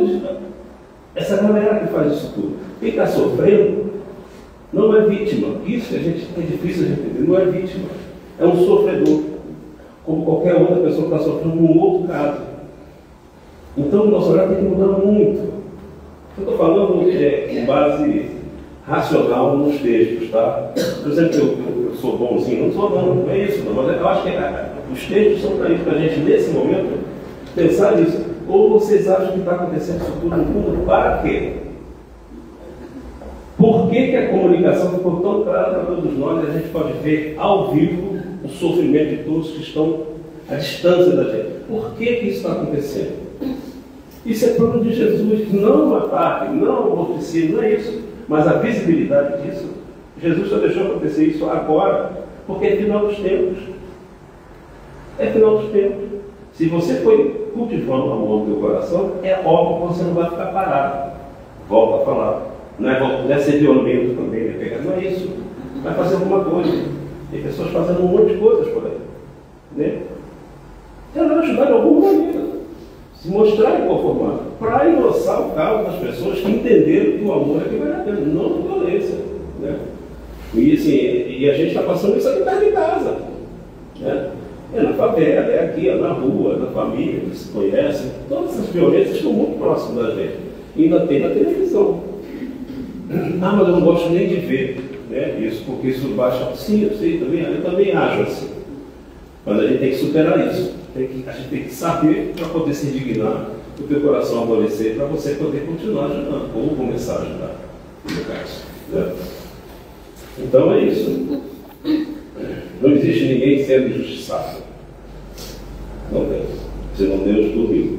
essa galera que faz isso tudo. Quem está sofrendo não é vítima. Isso que é difícil de entender. Não é vítima. É um sofredor. Como qualquer outra pessoa que está sofrendo num outro caso. Então o nosso olhar tem que mudar muito. Eu estou falando com base racional nos textos, tá? Por exemplo, eu sou bonzinho, não sou não é isso, não, mas eu acho que os textos são para isso, para a gente, nesse momento, pensar nisso. Ou vocês acham que está acontecendo isso tudo no mundo? Para quê? Por que a comunicação ficou tão clara para todos nós e a gente pode ver ao vivo o sofrimento de todos que estão à distância da gente? Por que isso está acontecendo? Isso é plano de Jesus, não um ataque, não um morticínio, não é isso. Mas a visibilidade disso, Jesus só deixou acontecer isso agora, porque é final dos tempos. É final dos tempos. Se você foi cultivando o amor no teu coração, é óbvio que você não vai ficar parado. Volto a falar. Não é ser violento também, não é isso. Vai fazer alguma coisa. Tem pessoas fazendo um monte de coisas por aí. Né? Ela vai ajudar de alguma maneira. Se mostrar inconformado, para engrossar o calo das pessoas que entenderam que o amor é que vale a pena, não a violência. Né? E, assim, a gente está passando isso aqui perto de casa. Né? É na favela, é aqui, é na rua, é na família, que se conhecem. Todas essas violências estão muito próximas da gente. E ainda tem na televisão. Ah, mas eu não gosto nem de ver, né, isso, porque isso baixa. Sim, eu sei, eu também acho assim. Mas a gente tem que superar isso. A gente tem que saber para poder se indignar, o teu coração amolecer, para você poder continuar ajudando, ou começar a ajudar, no caso. Né? Então é isso. Não existe ninguém sendo injustiçado. Não tem. Senão Deus dormiu.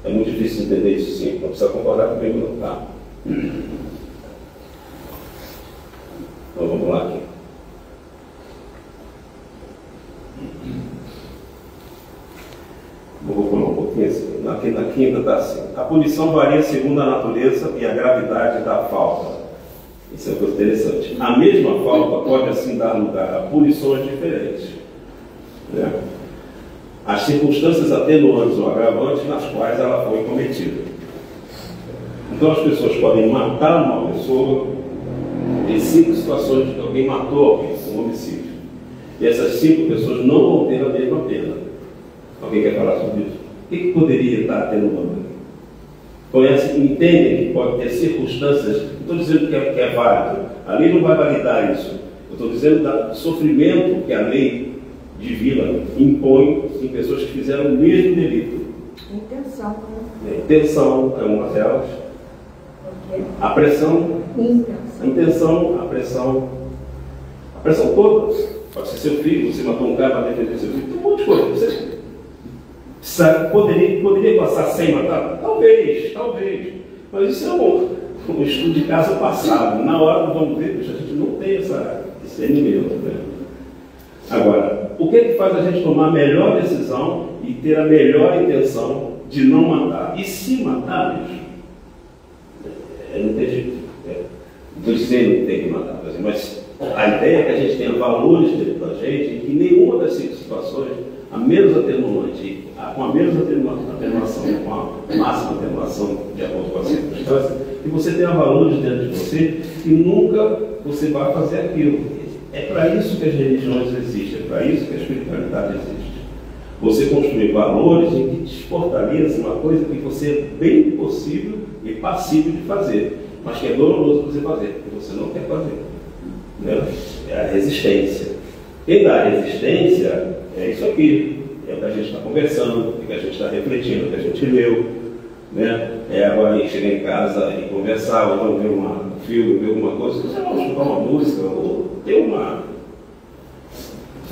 É muito difícil entender isso sim. Não precisa concordar comigo não, tá? Então vamos lá aqui. Vou pular um pouquinho assim. Na quinta está assim. A punição varia segundo a natureza e a gravidade da falta. Isso é coisa interessante. A mesma falta pode assim dar lugar a punições diferentes. Né? As circunstâncias atenuantes ou agravantes nas quais ela foi cometida. Então as pessoas podem matar uma pessoa em 5 situações de que alguém matou alguém, um homicídio. E essas 5 pessoas não vão ter a mesma pena. Alguém quer falar sobre isso? O que poderia estar atenuando? Entendem que pode ter circunstâncias, não estou dizendo que é válido, a lei não vai validar isso. Eu estou dizendo do sofrimento que a lei divina impõe em pessoas que fizeram o mesmo delito. Intenção. Intenção é uma delas. A pressão, a intenção, a pressão toda. Pode ser seu filho, você matou um cara para defender seu filho, tem um monte de coisa. Você poderia passar sem matar? Talvez. Mas isso é um estudo de caso passado. Na hora do vamos ver, a gente não tem esse discernimento. Né? Agora, o que é que faz a gente tomar a melhor decisão e ter a melhor intenção de não matar? E se matar, bicho? Não tem jeito. Não estou dizendo que tem que matar, mas a ideia é que a gente tenha valores dentro da gente em que nenhuma das 5 situações, a menos atenuante, com a menos atenuação, com a máxima atenuação de acordo com as circunstâncias, que você tenha valores dentro de você e nunca você vai fazer aquilo. É para isso que as religiões existem, é para isso que a espiritualidade existe. Você construir valores em que te fortaleça uma coisa que você é bem possível e passível de fazer, mas que é doloroso você fazer, porque você não quer fazer. Né? É a resistência. E da resistência é isso aqui, é o que a gente está conversando, é o que a gente está refletindo, o que a gente leu. Né? É agora chegar em casa e conversar, ou então ver um filme, ver alguma coisa, você vai escutar uma música, ou ter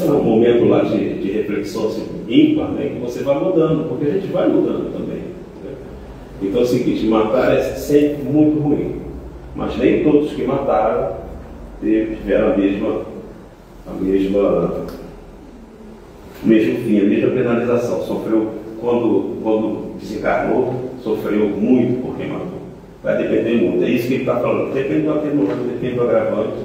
um momento lá de reflexão assim, ímpar, né? Que você vai mudando, porque a gente vai mudando também. Né? Então é o seguinte, matar é sempre muito ruim, mas nem todos que mataram tiveram a mesma o mesmo fim, a mesma penalização. Sofreu, quando desencarnou, sofreu muito por quem matou. Vai depender muito. É isso que ele está falando. Depende do atenuante, depende do agravante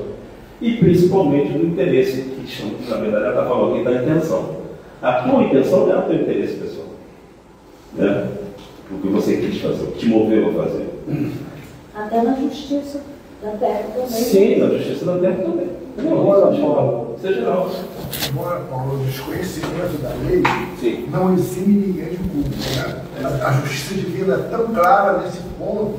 e principalmente do interesse que chama. Na verdade, ela está falando aqui da intenção. A tua intenção não é o teu interesse pessoal. Né? O que você quis fazer, o que te moveu a fazer. Até na justiça da terra também. Sim, na justiça da terra também. Isso é geral. Embora, Paulo, o desconhecimento da lei Sim. não exime ninguém de culpa. Né? A justiça divina é tão clara nesse ponto,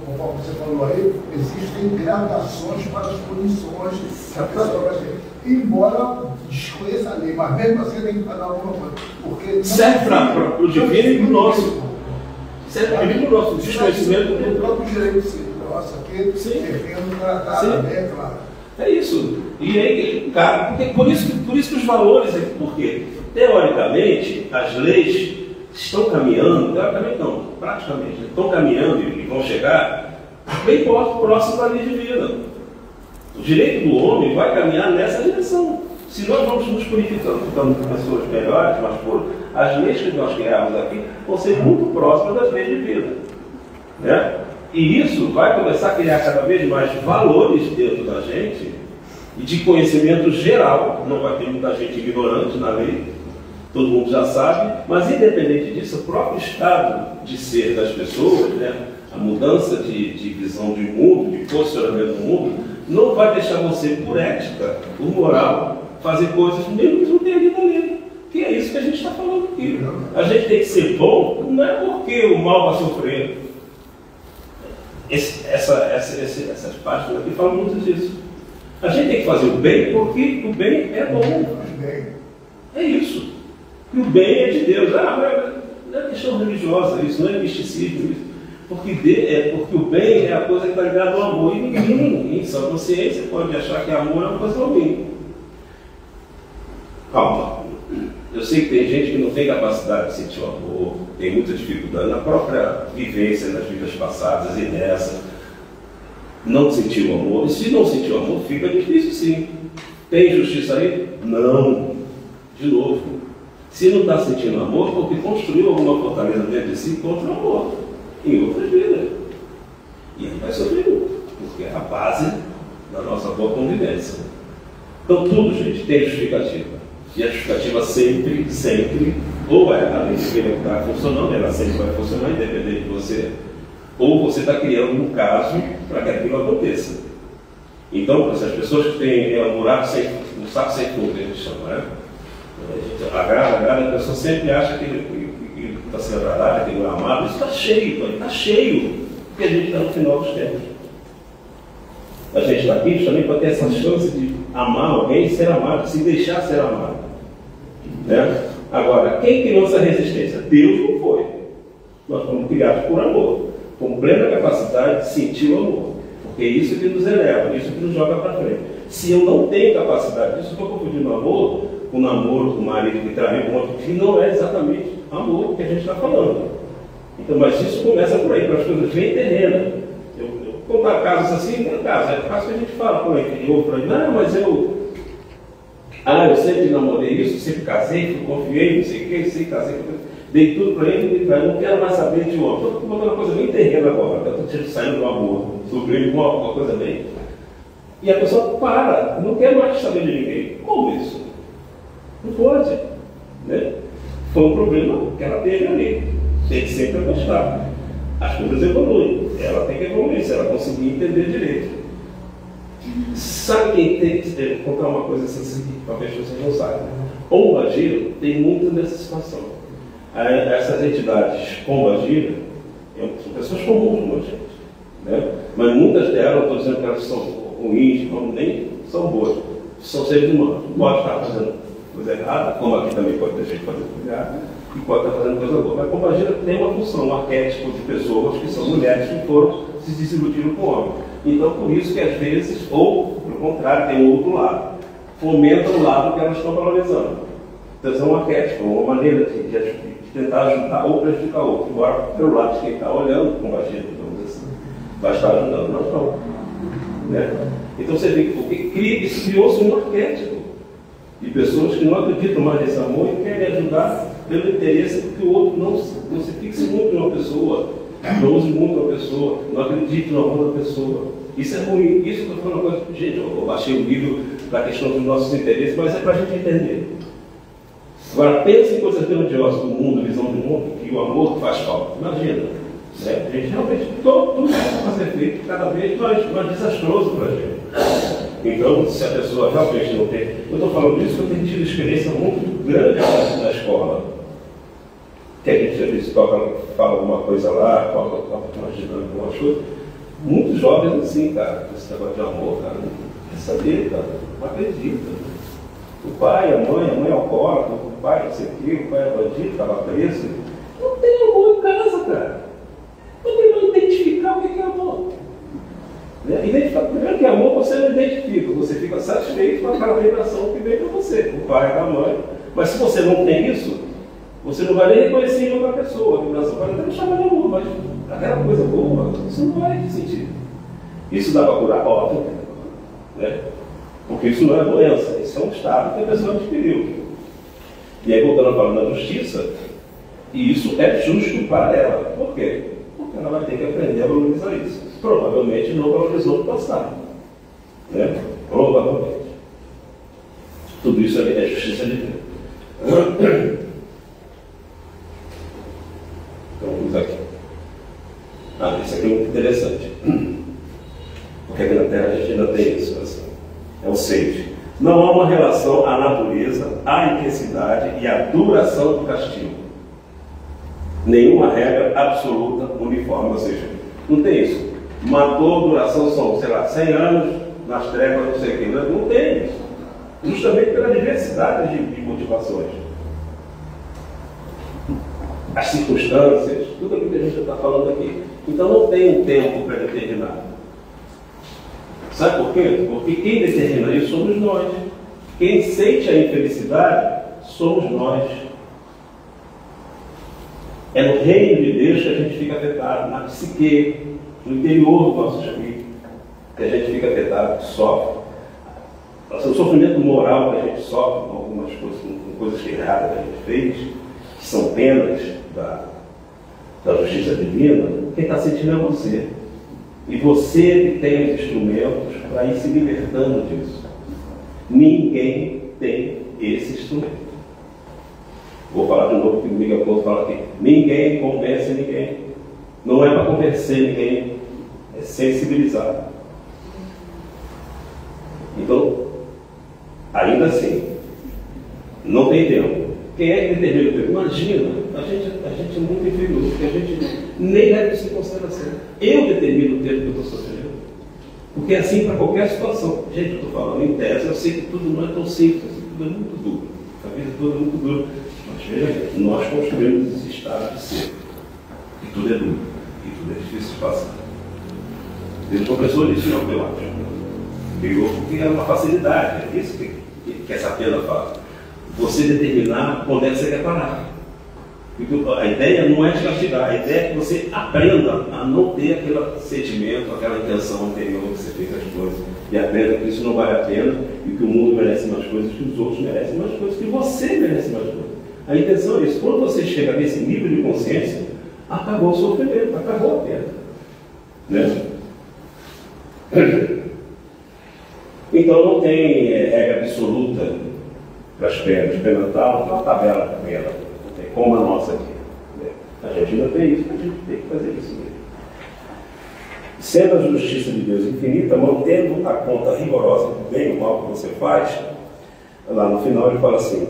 conforme você falou aí, existem gradações para as punições que a pessoa vai ter. Embora desconheça a lei, mas mesmo assim tem que fazer alguma coisa. Porque serve para o divino e para o nosso. Serve para o divino e para o nosso. Desconhecimento do próprio direito civil. Nossa, aqui defendo tratar bem, claro. É isso. E aí, cara, por isso que os valores, porque teoricamente as leis estão caminhando, teoricamente não, praticamente, estão caminhando e vão chegar bem próximo da lei divina. O direito do homem vai caminhar nessa direção. Se nós vamos nos purificando, ficando pessoas melhores, mais puras, as leis que nós criamos aqui vão ser muito próximas das leis divinas. Né? E isso vai começar a criar cada vez mais valores dentro da gente e de conhecimento geral. Não vai ter muita gente ignorante na lei, todo mundo já sabe, mas independente disso, o próprio estado de ser das pessoas, né, a mudança de visão de mundo, de posicionamento do mundo, não vai deixar você, por ética, por moral, fazer coisas mesmo que não tenha ali na lei. Que é isso que a gente está falando aqui. A gente tem que ser bom, não é porque o mal vai sofrer. Essas páginas aqui falam muito disso. A gente tem que fazer o bem porque o bem é bom. É isso. E o bem é de Deus. Não é questão religiosa isso, não é misticismo isso. Porque o bem é a coisa que está ligada ao amor. E ninguém, em sua consciência, pode achar que amor é uma coisa ruim. Calma. Eu sei que tem gente que não tem capacidade de sentir o amor, tem muita dificuldade na própria vivência, nas vidas passadas e nessa. Não sentir o amor. E se não sentir o amor, fica difícil sim. Tem justiça aí? Não. De novo. Se não está sentindo amor, porque construiu alguma fortaleza dentro de si contra o amor. Em outras vidas. E aí vai sofrer muito. Porque é a base da nossa boa convivência. Então tudo, gente, tem justificativa. E a justificativa sempre, ou é a lei divina que está funcionando, ela sempre vai funcionar, independente de você, ou você está criando um caso para que aquilo aconteça. Então, para essas pessoas que têm um saco sem fundo, que a gente chama, né? A gente agrada, a pessoa sempre acha que está sendo agradado, que não é amado. Isso está cheio, porque a gente está no final dos tempos. A gente está aqui justamente para ter essa chance de amar alguém, ser amado, se deixar ser amado. Né? Agora, quem criou essa resistência? Deus não foi. Nós fomos criados por amor, com plena capacidade de sentir o amor. Porque é isso que nos eleva, isso que nos joga para frente. Se eu não tenho capacidade disso, estou confundindo o amor com o namoro, com o marido que trai com outro, que não é exatamente amor que a gente está falando. Então, mas isso começa por aí, para as coisas bem terrenas. Eu contar casos assim, não é caso, é caso que a gente fala, pô, que ouve para mim, não, mas eu sempre namorei isso, sempre casei, confiei, não sei o que, sempre casei, dei tudo para ele, eu não quero mais saber de outro. Estou botando uma coisa bem terrena agora, estou saindo do amor, sobre uma coisa bem. E a pessoa para, não quer mais saber de ninguém. Como isso? Não pode. Né? Foi um problema que ela teve ali. Tem que sempre gostar. As coisas evoluem. Ela tem que evoluir, se ela conseguir entender direito. Sabe quem tem que contar uma coisa assim, talvez vocês não saibam. Pombagira tem muito nessa situação. Essas entidades Pombagira são pessoas comuns como a gente. Né? Mas muitas delas, não estou dizendo que elas são ruins, nem são boas. São seres humanos. Pode estar fazendo coisa errada, como aqui também pode ter gente fazendo coisa errada, e pode estar fazendo coisa boa. Mas a Pombagira tem uma função, um arquétipo de pessoas que são mulheres que se desiludiram com o homem. Então, por isso que às vezes, ou pelo contrário, tem um outro lado, fomentam o lado que elas estão valorizando. Então, é um arquétipo, uma maneira de tentar ajudar ou prejudicar o outro, embora pelo lado de quem está olhando com a gente, digamos assim, vai estar ajudando, nós não. Né? Então você vê que criou-se um arquétipo. pessoas que não acreditam mais nesse amor e querem ajudar pelo interesse que o outro não se fixe muito numa pessoa, não use muito uma pessoa, não acredite no amor da pessoa. Isso é ruim. Isso eu estou falando uma coisa, gente, eu baixei o livro da questão dos nossos interesses, mas é para a gente entender. Agora, pense em coisas grandiosas do mundo, visão do mundo, que o amor faz falta. Imagina, né? A gente realmente, tudo isso vai ser feito cada vez mais desastroso para a gente. Então, se a pessoa realmente não tem... Eu estou falando disso porque eu tenho tido experiência muito grande na escola. Que a gente às vezes fala alguma coisa lá, imaginando algumas coisas. Muitos jovens assim, cara, esse negócio de amor, cara, não quer saber, cara, não acredita. O pai, a mãe é alcoólatra, o pai não sei o quê, o pai é bandido, estava preso. Não tem amor em casa, cara. Não tem como identificar o que é amor. Né? Identificar, primeiro que amor você não identifica, você fica satisfeito com aquela vibração que vem para você, o pai, a mãe. Mas se você não tem isso, você não vai nem reconhecer em outra pessoa. A vibração pode até chamar de amor, mas aquela coisa boa, você não vai sentir. Isso dá para curar? Óbvio. Né? Porque isso não é doença, isso é um estado que a pessoa adquiriu. E aí, voltando a falar da justiça, e isso é justo para ela. Por quê? Porque ela vai ter que aprender a valorizar isso. Provavelmente não valorizou no passado. Né? Provavelmente. Tudo isso é justiça de Deus. Então, vamos aqui. Isso aqui é muito interessante. Porque aqui na Terra a gente ainda tem isso. Assim. É o 6. Não há uma relação à natureza, à intensidade e à duração do castigo. Nenhuma regra absoluta, uniforme. Ou seja, não tem isso. Matou, duração são, sei lá, 100 anos nas trevas, não sei o que. Não tem isso. Justamente pela diversidade de motivações. As circunstâncias, tudo aquilo que a gente está falando aqui. Então não tem um tempo pré-determinado. Sabe por quê? Porque quem determina isso somos nós. Quem sente a infelicidade somos nós. É no reino de Deus que a gente fica afetado, na psique, no interior do nosso espírito, que a gente fica afetado, que sofre. O sofrimento moral que a gente sofre com algumas coisas, com coisas erradas que a gente fez, que são penas da justiça divina, quem está sentindo é você. E você que tem os instrumentos para ir se libertando disso. Ninguém tem esse instrumento. Vou falar de novo que o Miguel Couto fala aqui. Ninguém convence ninguém. Não é para convencer ninguém, é sensibilizar. Então, ainda assim, não tem tempo. Quem é que determina o tempo? Imagina, a gente é muito inferior, porque a gente nem leva isso em consideração. Eu determino o tempo que eu estou sofrendo. Porque é assim para qualquer situação. Gente, eu estou falando em tese, eu sei que tudo não é tão simples, tudo é muito duro. A vida toda é muito dura. Mas veja, nós construímos esse estado de ser. E tudo é duro. E tudo é difícil de passar. Deus não pensou nisso, não, eu acho. Criou porque é uma facilidade. É isso que essa pena fala. Você determinar quando é que você quer parar. Porque a ideia não é te castigar, a ideia é que você aprenda a não ter aquele sentimento, aquela intenção anterior que você fez as coisas. E aprenda que isso não vale a pena e que o mundo merece mais coisas, que os outros merecem mais coisas, que você merece mais coisas. A intenção é isso. Quando você chega nesse nível de consciência, acabou o sofrimento, acabou a pena. Né? Então não tem regra absoluta para as penas. Pena tal, uma tabela de pena, como a nossa aqui. A gente ainda tem isso, a gente tem que fazer isso mesmo. Sendo a justiça de Deus infinita, mantendo a conta rigorosa do bem e do mal que você faz, lá no final ele fala assim: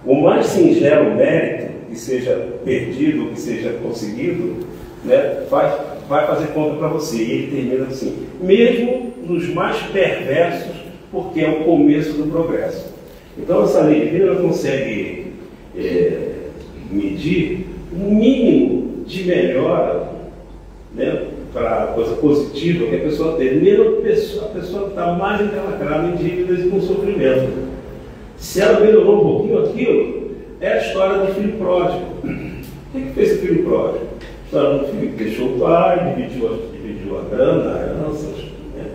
o mais singelo mérito que seja perdido, que seja conseguido, né, vai fazer conta para você. E ele termina assim: mesmo nos mais perversos, porque é o começo do progresso. Então essa lei divina ela consegue medir um mínimo de melhora, né, para a coisa positiva que a pessoa tem. Menos a pessoa está mais encalacrada em dívidas e com sofrimento. Se ela melhorou um pouquinho aquilo, é a história do filho pródigo. O que fez o filho pródigo? A história do filho que deixou o pai, dividiu a grana, a herança, né,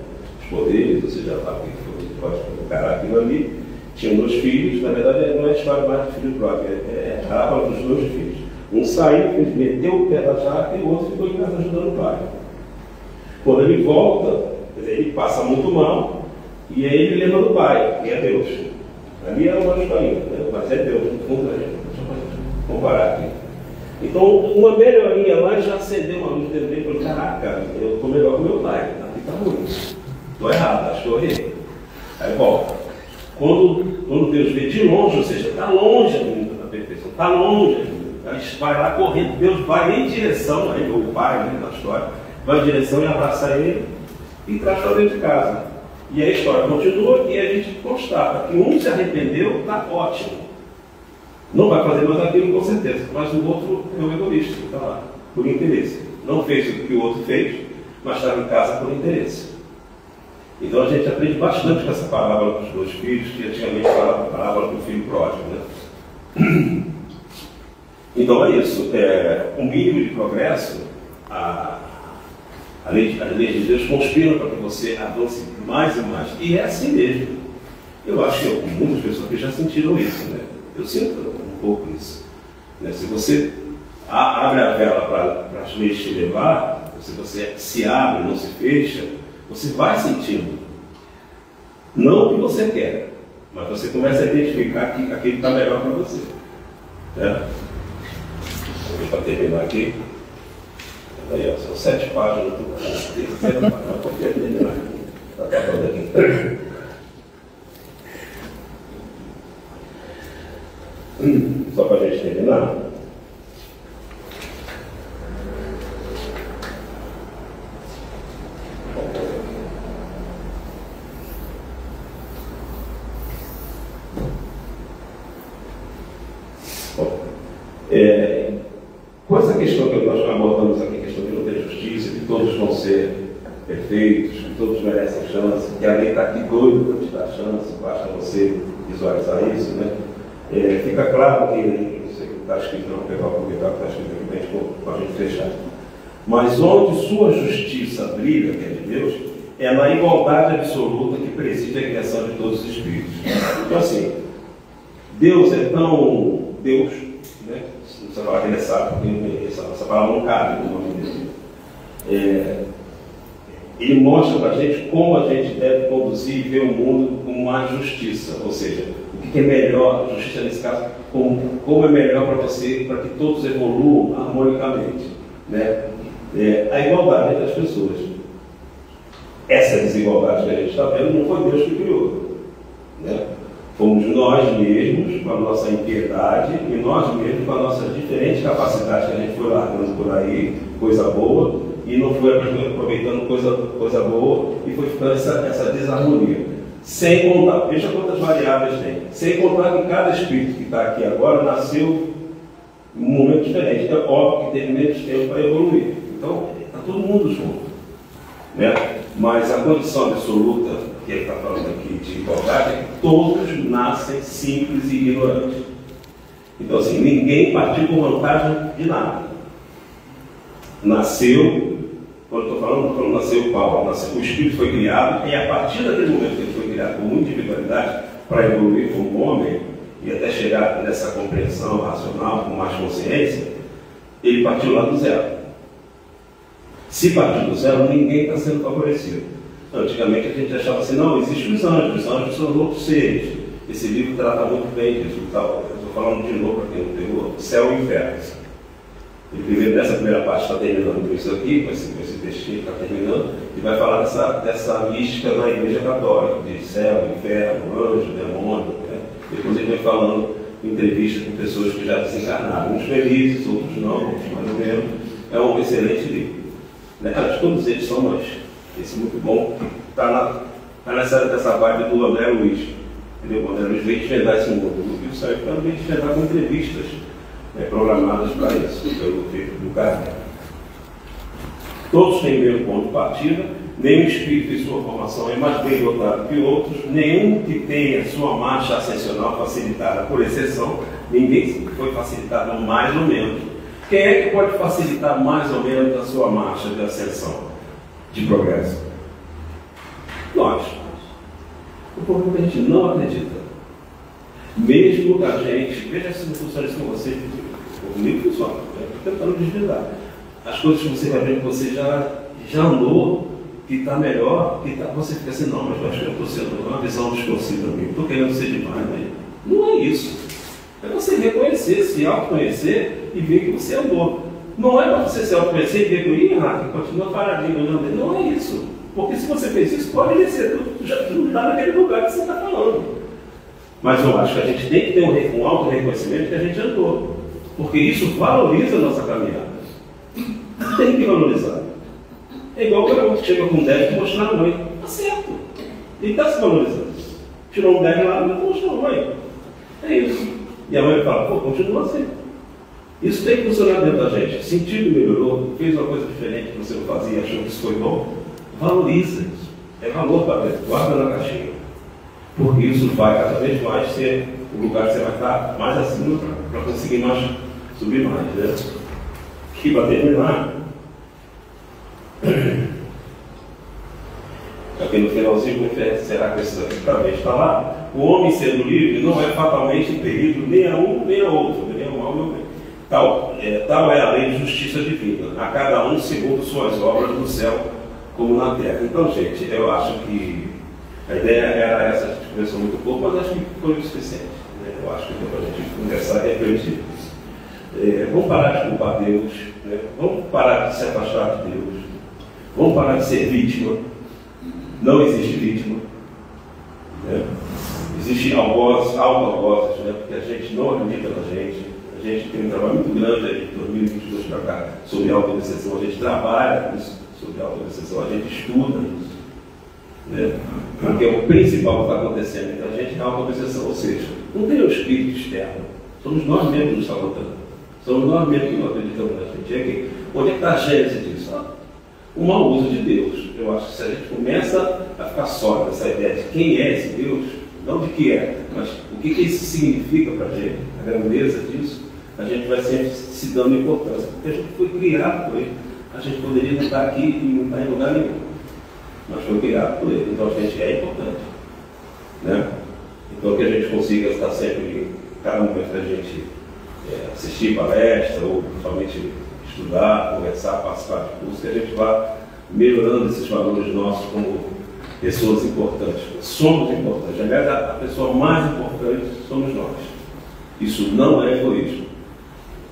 os poderes, ou seja, lá o que foi, pode colocar aquilo ali, tinham 2 filhos, na verdade não é história mais de filho próprio, é a parábola dos 2 filhos. Um saiu, meteu o pé da jaca e o outro ficou em casa ajudando o pai. Quando ele volta, ele passa muito mal, e aí ele lembra do pai, que é Deus. Ali é uma historinha, né? Mas é Deus, no fundo da gente. Deixa eu comparar aqui. Então, uma melhorinha lá já acendeu uma luz dentro dele e falou: caraca, eu estou melhor que meu pai, aqui está ruim. Estou errado, acho que eu errei. Aí volta. Quando Deus vê de longe, ou seja, está longe ainda da perfeição, está longe ainda. Aí vai lá correndo, Deus vai em direção, aí o pai, né, na história, vai em direção e abraça ele e traz para dentro de casa. E a história continua e a gente constata que um se arrependeu, está ótimo. Não vai fazer mais aquilo com certeza, mas o outro é um egoísta, está lá, por interesse. Não fez o que o outro fez, mas estava em casa por interesse. Então a gente aprende bastante com essa parábola dos 2 filhos, que antigamente falava a parábola do filho pródigo, né? Então é isso, um mínimo de progresso, a lei de Deus conspira para que você avance mais e mais. E é assim mesmo. Eu acho que muitas pessoas que já sentiram isso, né? Eu sinto um pouco isso. Né? Se você abre a vela para as leis te levar, se você se abre, não se fecha, você vai sentindo. Não o que você quer, mas você começa a identificar que aquele está melhor para você. Né? Para terminar aqui. Aí, ó, são 7 páginas do terceira página. Eu quero terminar aqui. Está acabando aqui. Só para a gente terminar. Com essa questão que nós abordamos aqui, a questão de não ter justiça, que todos vão ser perfeitos, que todos merecem chance, que alguém está aqui doido para te dar chance, basta você visualizar isso, né? Fica claro que, não sei o que está escrito, não vou pegar o comentário que está escrito aqui para a gente fechar. Mas onde sua justiça brilha, que é de Deus, é na igualdade absoluta que preside a criação de todos os espíritos. Então assim, Deus é tão Deus, né? Você fala que ele é sábio, porque essa palavra não cabe no nome dele. Ele mostra para a gente como a gente deve conduzir e ver o mundo com mais justiça, ou seja, o que é melhor, justiça nesse caso, como é melhor para você, para que todos evoluam harmonicamente, né? A igualdade entre as pessoas. Essa desigualdade que a gente está vendo não foi Deus que criou, né? Fomos nós mesmos, com a nossa impiedade, e nós mesmos, com as nossas diferentes capacidades que a gente foi largando por aí, coisa boa, e não foi aproveitando coisa boa, e foi ficando essa desarmonia. Sem contar, veja quantas variáveis tem, sem contar que cada espírito que está aqui agora nasceu em um momento diferente. É óbvio que teve menos tempo para evoluir. Então, está todo mundo junto, né? Mas a condição absoluta que ele está falando aqui de igualdade é que todos nascem simples e ignorantes. Então, assim, ninguém partiu com vantagem de nada. Nasceu, quando estou falando, nasceu o Paulo, o espírito foi criado, e a partir daquele momento que ele foi criado com muita individualidade para evoluir como homem e até chegar nessa compreensão racional, com mais consciência, ele partiu lá do zero. Se partir do zero, ninguém está sendo favorecido. Antigamente a gente achava assim, não, existem os anjos são outros seres. Esse livro trata muito bem disso. Eu estou falando de novo para quem não pegou, céu e inferno. Ele primeiro, nessa primeira parte, está terminando com isso aqui, com esse textinho que está terminando, e vai falar dessa mística na Igreja Católica, de céu, inferno, anjo, demônio. Né? Depois ele vem falando em entrevistas com pessoas que já desencarnaram, uns felizes, outros não, outros mais ou menos. É um excelente livro. Né? Todos eles são nós. Esse é muito bom, está nessa vibe do André Luiz. Entendeu? O André Luiz veio desvendar esse mundo. O livro saiu para veio desvendar com entrevistas, né, programadas para isso, pelo do Kardec. Todos têm o mesmo ponto de partida, nenhum espírito em sua formação é mais bem dotado que outros, nenhum que tenha sua marcha ascensional facilitada, por exceção, ninguém foi facilitado mais ou menos. Quem é que pode facilitar mais ou menos a sua marcha de ascensão? De progresso. Nós. O problema é que a gente não acredita. Mesmo que a gente, veja se não funciona isso com você, comigo funciona, estou tentando desvendar. As coisas que você vai ver que você já andou, que está melhor, você fica assim, não, mas eu acho que eu estou sendo uma visão distorcida também, estou querendo ser demais, né? Não é isso. É você reconhecer, se autoconhecer e ver que você andou. Não é para você se autoconhecer e ver que continua paradinho, não é isso. Porque se você fez isso, pode descer tudo, já não está naquele lugar que você está falando. Mas eu acho que a gente tem que ter um auto-reconhecimento que a gente andou. Porque isso valoriza a nossa caminhada. Tem que valorizar. É igual o garoto que chega com 10 e mostra a mãe. Está certo. Ele está se valorizando. Tirou um 10 lá e mostrou a mãe. É isso. E a mãe fala, pô, continua assim. Isso tem que funcionar dentro da gente. Sentiu que melhorou, fez uma coisa diferente que você não fazia e achou que isso foi bom. Valoriza isso. É valor para dentro. Guarda na caixinha. Porque isso vai cada vez mais ser o lugar que você vai estar mais acima para conseguir mais, subir mais, né? Que para terminar, aqui no finalzinho, vou encerrar com isso aqui para ver, está lá. O homem sendo livre não é fatalmente impedido nem a um nem a outro, nem a mal nem a bem. Tal é a lei de justiça divina, a cada um segundo suas obras no céu como na terra. Então, gente, eu acho que a ideia era essa, a gente conversou muito pouco, mas acho que foi o suficiente. Né? Eu acho que deu para a gente conversar e refletir. Vamos parar de culpar Deus, né? Vamos parar de se afastar de Deus, vamos parar de ser vítima. Não existe vítima. Né? Existe algozes, né? Porque a gente não acredita na gente. A gente tem um trabalho muito grande aí, de 2022 para cá, sobre autodecisão. A gente trabalha com isso, sobre autodecisão, a gente estuda isso. Né? Porque o principal que está acontecendo entre a gente é a autodecisão, ou seja, não tem o espírito externo, somos nós mesmos que nos sabotando, somos nós mesmos que não acreditamos na gente. Onde é que está a gênese disso? O mau uso de Deus. Eu acho que se a gente começa a ficar só nessa ideia de quem é esse Deus, não de que é, mas o que isso significa para a gente, a grandeza disso, a gente vai sempre se dando importância, porque a gente foi criado por ele. A gente poderia não estar aqui e não estar em lugar nenhum, mas foi criado por ele, então a gente é importante. Né? Então que a gente consiga estar sempre, cada momento que a gente assistir palestra, ou principalmente estudar, conversar, participar de cursos, que a gente vá melhorando esses valores nossos como pessoas importantes. Somos importantes. Aliás, a pessoa mais importante somos nós. Isso não é egoísmo.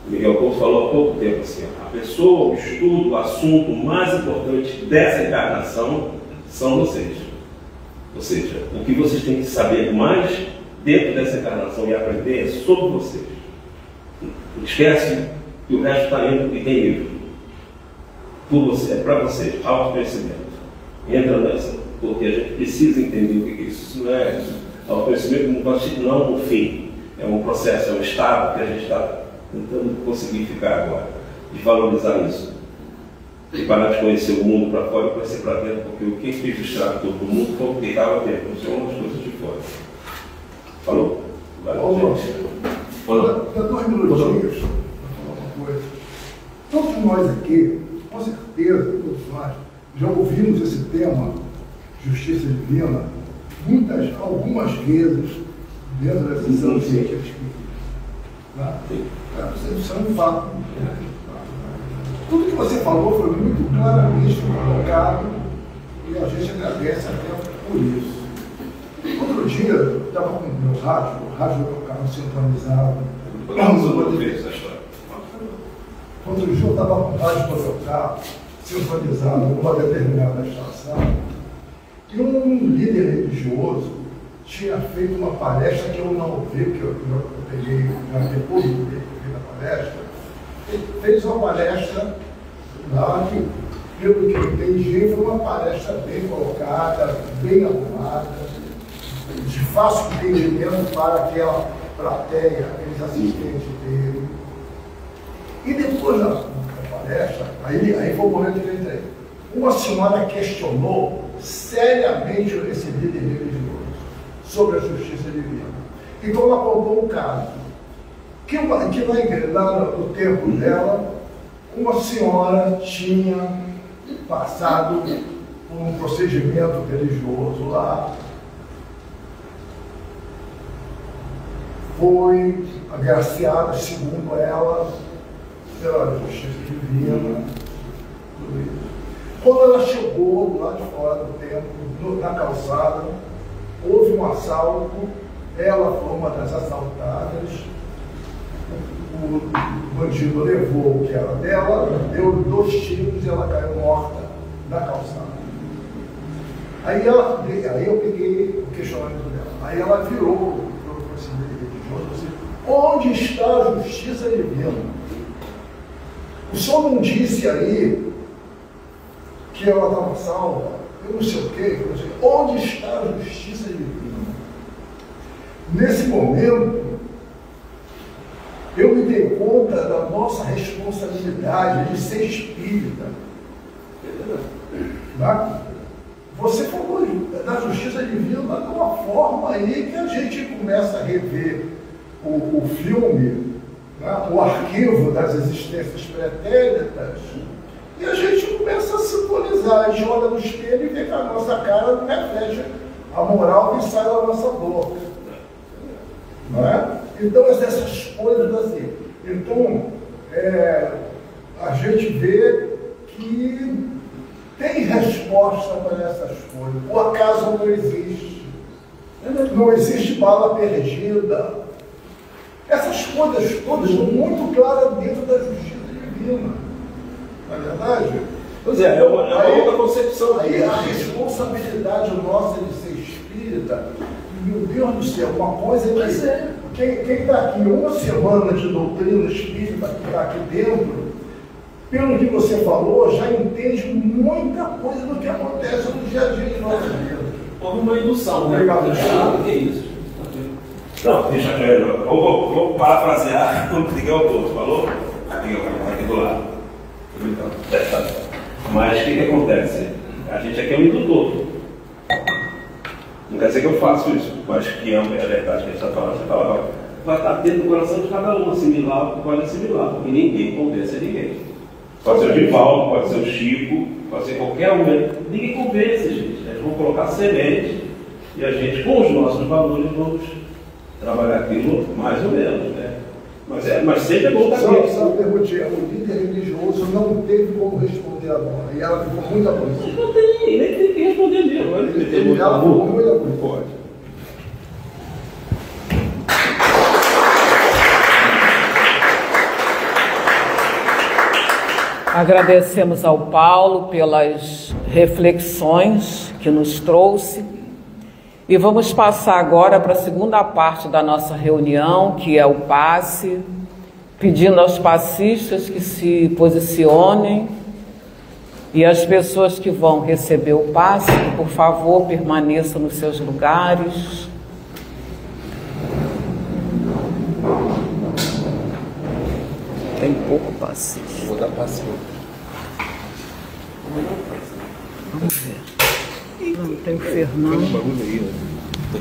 O Miguel Couto falou há pouco tempo assim, a pessoa, o estudo, o assunto mais importante dessa encarnação são vocês. Ou seja, o que vocês têm que saber mais dentro dessa encarnação e aprender é sobre vocês. Esquece que o resto está indo e tem livro. Por você, é para vocês, autoconhecimento. Entra nessa, porque a gente precisa entender o que é isso. Isso não é autoconhecimento, não é um fim, é um processo, é um estado que a gente está tentando conseguir ficar agora, de valorizar isso. E parar de conhecer o mundo para fora e conhecer para dentro, porque quem fez o estrago todo do mundo foi o que estava dentro, não são as coisas de fora. Falou? Valeu, gente. Falou. Dá 2 minutinhos para falar uma coisa. Todos nós aqui, com certeza, todos nós, já ouvimos esse tema, justiça divina, algumas vezes, dentro dessa sessão científica. Isso é um fato. Tudo que você falou foi muito claramente colocado e a gente agradece até por isso. Outro dia, eu estava com o meu rádio, o rádio estava sintonizado. Outro dia eu estava com o rádio para tocar, sintonizado numa determinada estação, e um líder religioso tinha feito uma palestra que eu não ouvi, que eu peguei já depois da palestra. Ele fez uma palestra lá que, pelo que eu entendi, foi uma palestra bem colocada, bem arrumada, de fácil entendimento para aquela plateia, aqueles assistentes dele. E depois da palestra, aí foi o momento que eu entrei. Uma senhora questionou seriamente esse líder religioso sobre a justiça divina. Então ela apontou um caso, que lá no tempo dela, uma senhora tinha passado por um procedimento religioso lá, foi agraciada, segundo ela, pela justiça divina. Quando ela chegou lá de fora do templo, na calçada, houve um assalto, ela foi uma das assaltadas, o bandido levou o que era dela, deu 2 tiros e ela caiu morta na calçada. Aí eu peguei o questionamento dela, aí ela virou para o conselheiro religioso e disse: onde está a justiça divina? O senhor não disse aí que ela estava salva, eu não sei o quê, onde está a justiça divina? Nesse momento, eu me dei conta da nossa responsabilidade de ser espírita. Né? Você falou da justiça divina de uma forma aí que a gente começa a rever o filme, né? O arquivo das existências pretéritas, e a gente começa a sintonizar, a gente olha no espelho e vê que a nossa cara não reflete a moral que sai da nossa boca. Não é? Então, essas coisas assim. Então, a gente vê que tem resposta para essas coisas. O acaso não existe. Não existe bala perdida. Essas coisas todas são muito claras dentro da justiça divina. Não é verdade? Pois é uma outra concepção. Aí a responsabilidade nossa de ser espírita, meu Deus do céu, uma coisa que quem está aqui uma semana de doutrina espírita, que está aqui dentro, pelo que você falou, já entende muita coisa do que acontece no dia a dia de nossa vida. Houve uma indução, né? Obrigado. Que é isso? Não, deixa eu vou parafrasear o que o autor falou, aqui do lado. Então, mas o que acontece? A gente aqui é um indutor. Não quer dizer que eu faço isso, mas que é verdade que a gente está falando. Você fala, vai estar dentro do coração de cada um, assimilar o que pode assimilar, porque ninguém convence a ninguém. Pode ser o Divaldo, pode ser o Chico, pode ser qualquer um. Ninguém convence, gente. Eles vão colocar semente e a gente, com os nossos valores, vamos trabalhar aquilo mais ou menos, né? Mas sempre é bom estar aqui. Só perguntinha, o líder religioso não teve como responder a dona, e ela ficou muito aborrecida. Não tem, nem tem que responder mesmo. Ela ficou muito aborrecida. Pode. Agradecemos ao Paulo pelas reflexões que nos trouxe. E vamos passar agora para a segunda parte da nossa reunião, que é o passe, pedindo aos passistas que se posicionem e as pessoas que vão receber o passe, por favor, permaneçam nos seus lugares. Tem pouco passista. Vou dar passe. Vamos ver. Não, tem o Fernando. Tem um bagulho aí, ó.